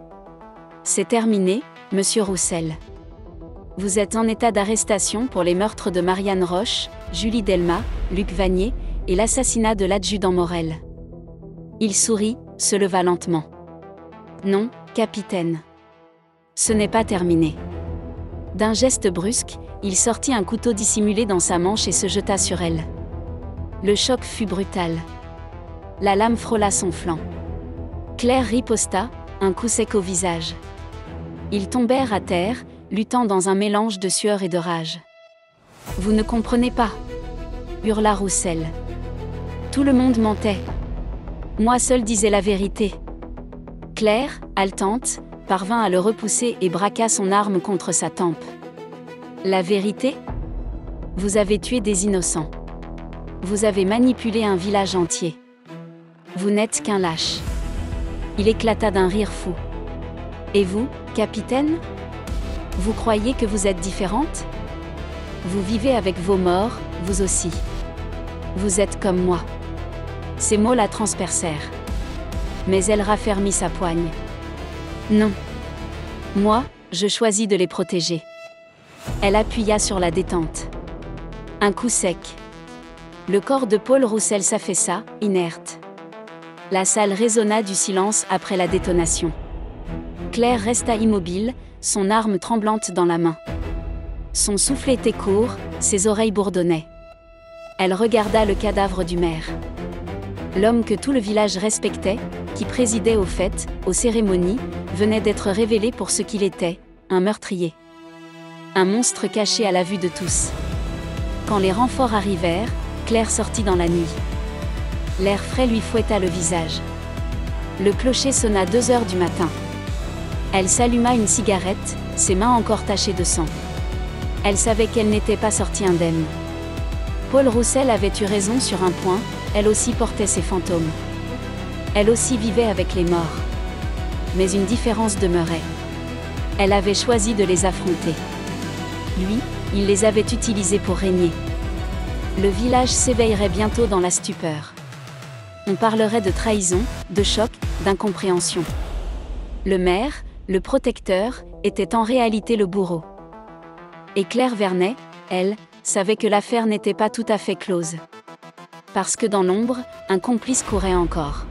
C'est terminé, monsieur Roussel. Vous êtes en état d'arrestation pour les meurtres de Marianne Roche, Julie Delma, Luc Vanier, et l'assassinat de l'adjudant Morel. Il sourit, se leva lentement. Non, capitaine. Ce n'est pas terminé. D'un geste brusque, il sortit un couteau dissimulé dans sa manche et se jeta sur elle. Le choc fut brutal. La lame frôla son flanc. Claire riposta, un coup sec au visage. Ils tombèrent à terre, luttant dans un mélange de sueur et de rage. « Vous ne comprenez pas » hurla Roussel. Tout le monde mentait. Moi seul disais la vérité. Claire, haletante, parvint à le repousser et braqua son arme contre sa tempe. La vérité ? Vous avez tué des innocents. Vous avez manipulé un village entier. Vous n'êtes qu'un lâche. Il éclata d'un rire fou. Et vous, capitaine ? Vous croyez que vous êtes différente ? Vous vivez avec vos morts, vous aussi. Vous êtes comme moi. Ces mots la transpercèrent. Mais elle raffermit sa poigne. Non. Moi, je choisis de les protéger. Elle appuya sur la détente. Un coup sec. Le corps de Paul Roussel s'affaissa, inerte. La salle résonna du silence après la détonation. Claire resta immobile, son arme tremblante dans la main. Son souffle était court, ses oreilles bourdonnaient. Elle regarda le cadavre du maire. L'homme que tout le village respectait, qui présidait aux fêtes, aux cérémonies, venait d'être révélé pour ce qu'il était, un meurtrier. Un monstre caché à la vue de tous. Quand les renforts arrivèrent, Claire sortit dans la nuit. L'air frais lui fouetta le visage. Le clocher sonna 2 heures du matin. Elle s'alluma une cigarette, ses mains encore tachées de sang. Elle savait qu'elle n'était pas sortie indemne. Paul Roussel avait eu raison sur un point, elle aussi portait ses fantômes. Elle aussi vivait avec les morts. Mais une différence demeurait. Elle avait choisi de les affronter. Lui, il les avait utilisés pour régner. Le village s'éveillerait bientôt dans la stupeur. On parlerait de trahison, de choc, d'incompréhension. Le maire, le protecteur, était en réalité le bourreau. Et Claire Vernet, elle, savait que l'affaire n'était pas tout à fait close. Parce que dans l'ombre, un complice courait encore.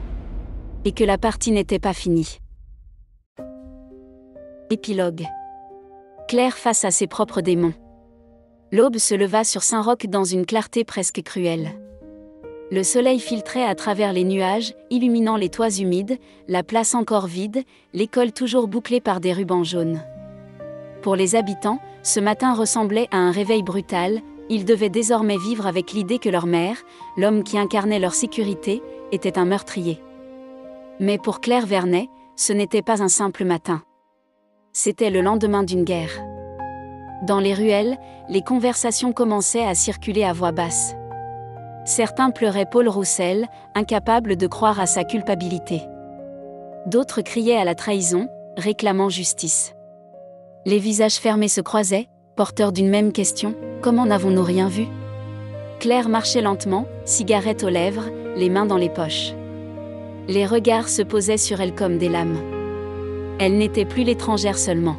Et que la partie n'était pas finie. Épilogue. Claire face à ses propres démons. L'aube se leva sur Saint-Roch dans une clarté presque cruelle. Le soleil filtrait à travers les nuages, illuminant les toits humides, la place encore vide, l'école toujours bouclée par des rubans jaunes. Pour les habitants, ce matin ressemblait à un réveil brutal, ils devaient désormais vivre avec l'idée que leur maire, l'homme qui incarnait leur sécurité, était un meurtrier. Mais pour Claire Vernet, ce n'était pas un simple matin. C'était le lendemain d'une guerre. Dans les ruelles, les conversations commençaient à circuler à voix basse. Certains pleuraient Paul Roussel, incapable de croire à sa culpabilité. D'autres criaient à la trahison, réclamant justice. Les visages fermés se croisaient, porteurs d'une même question, comment n'avons-nous rien vu ? Claire marchait lentement, cigarette aux lèvres, les mains dans les poches. Les regards se posaient sur elle comme des lames. Elle n'était plus l'étrangère seulement.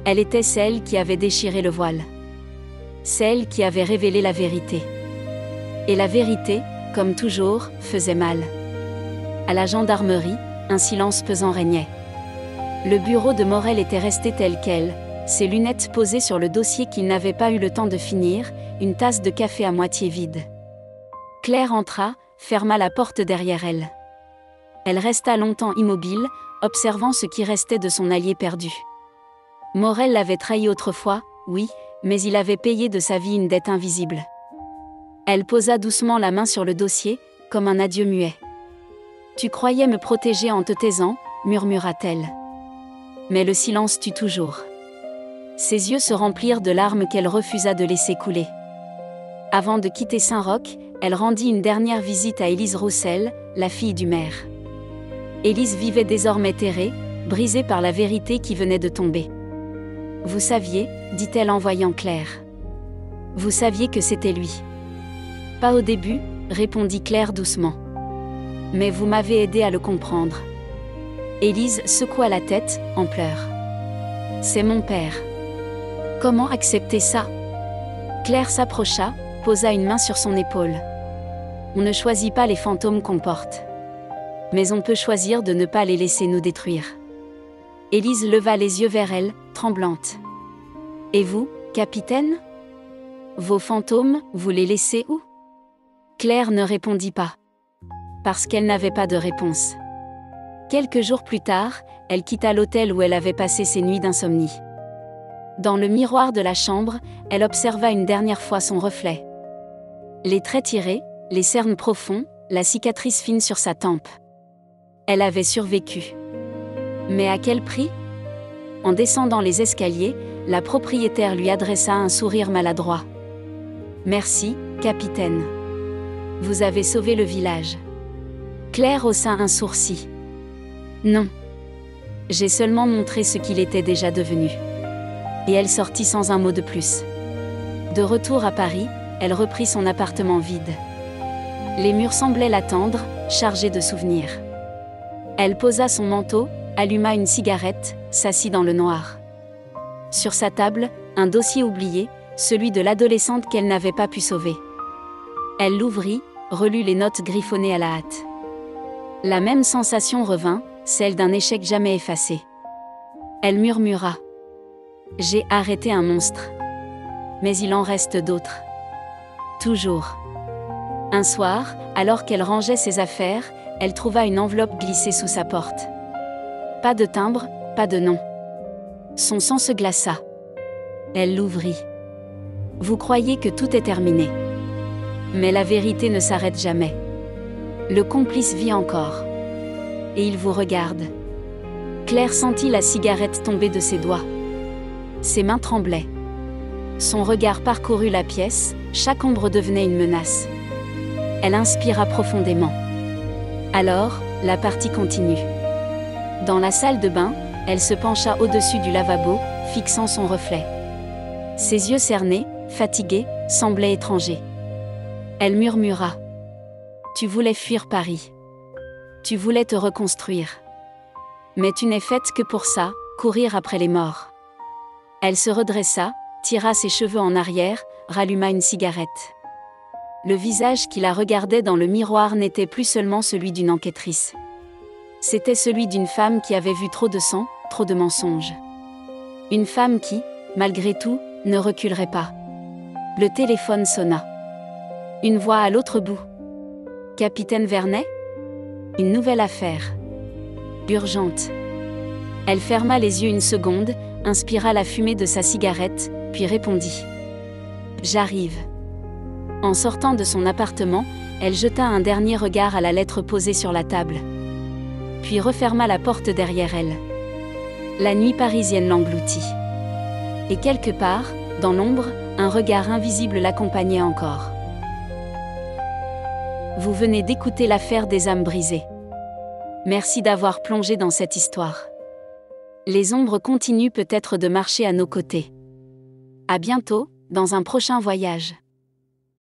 Elle était celle qui avait déchiré le voile. Celle qui avait révélé la vérité. Et la vérité, comme toujours, faisait mal. À la gendarmerie, un silence pesant régnait. Le bureau de Morel était resté tel quel, ses lunettes posées sur le dossier qu'il n'avait pas eu le temps de finir, une tasse de café à moitié vide. Claire entra, ferma la porte derrière elle. Elle resta longtemps immobile, observant ce qui restait de son allié perdu. Morel l'avait trahi autrefois, oui, mais il avait payé de sa vie une dette invisible. Elle posa doucement la main sur le dossier, comme un adieu muet. « Tu croyais me protéger en te taisant » murmura-t-elle. Mais le silence tue toujours. Ses yeux se remplirent de larmes qu'elle refusa de laisser couler. Avant de quitter Saint-Roch, elle rendit une dernière visite à Élise Roussel, la fille du maire. Élise vivait désormais terrée, brisée par la vérité qui venait de tomber. « Vous saviez » dit-elle en voyant Claire. Vous saviez que c'était lui. Pas au début, répondit Claire doucement. Mais vous m'avez aidé à le comprendre. Élise secoua la tête, en pleurs. C'est mon père. Comment accepter ça? Claire s'approcha, posa une main sur son épaule. On ne choisit pas les fantômes qu'on porte. Mais on peut choisir de ne pas les laisser nous détruire. Élise leva les yeux vers elle, tremblante. Et vous, capitaine? Vos fantômes, vous les laissez où? Claire ne répondit pas. Parce qu'elle n'avait pas de réponse. Quelques jours plus tard, elle quitta l'hôtel où elle avait passé ses nuits d'insomnie. Dans le miroir de la chambre, elle observa une dernière fois son reflet. Les traits tirés, les cernes profonds, la cicatrice fine sur sa tempe. Elle avait survécu. Mais à quel prix? En descendant les escaliers, la propriétaire lui adressa un sourire maladroit. Merci, capitaine. Vous avez sauvé le village. Claire haussa un sourcil. Non. J'ai seulement montré ce qu'il était déjà devenu. Et elle sortit sans un mot de plus. De retour à Paris, elle reprit son appartement vide. Les murs semblaient l'attendre, chargés de souvenirs. Elle posa son manteau, alluma une cigarette, s'assit dans le noir. Sur sa table, un dossier oublié, celui de l'adolescente qu'elle n'avait pas pu sauver. Elle l'ouvrit, relut les notes griffonnées à la hâte. La même sensation revint, celle d'un échec jamais effacé. Elle murmura. J'ai arrêté un monstre. Mais il en reste d'autres. Toujours. Un soir, alors qu'elle rangeait ses affaires, elle trouva une enveloppe glissée sous sa porte. Pas de timbre, pas de nom. Son sang se glaça. Elle l'ouvrit. Vous croyez que tout est terminé. Mais la vérité ne s'arrête jamais. Le complice vit encore. Et il vous regarde. Claire sentit la cigarette tomber de ses doigts. Ses mains tremblaient. Son regard parcourut la pièce, chaque ombre devenait une menace. Elle inspira profondément. Alors, la partie continue. Dans la salle de bain, elle se pencha au-dessus du lavabo, fixant son reflet. Ses yeux cernés, fatigués, semblaient étrangers. Elle murmura. Tu voulais fuir Paris. Tu voulais te reconstruire. Mais tu n'es faite que pour ça, courir après les morts. Elle se redressa, tira ses cheveux en arrière, ralluma une cigarette. Le visage qui la regardait dans le miroir n'était plus seulement celui d'une enquêtrice. C'était celui d'une femme qui avait vu trop de sang, trop de mensonges. Une femme qui, malgré tout, ne reculerait pas. Le téléphone sonna. Une voix à l'autre bout. Capitaine Vernet? Une nouvelle affaire. Urgente. Elle ferma les yeux une seconde, inspira la fumée de sa cigarette, puis répondit. J'arrive. En sortant de son appartement, elle jeta un dernier regard à la lettre posée sur la table. Puis referma la porte derrière elle. La nuit parisienne l'engloutit. Et quelque part, dans l'ombre, un regard invisible l'accompagnait encore. Vous venez d'écouter l'affaire des âmes brisées. Merci d'avoir plongé dans cette histoire. Les ombres continuent peut-être de marcher à nos côtés. À bientôt, dans un prochain voyage.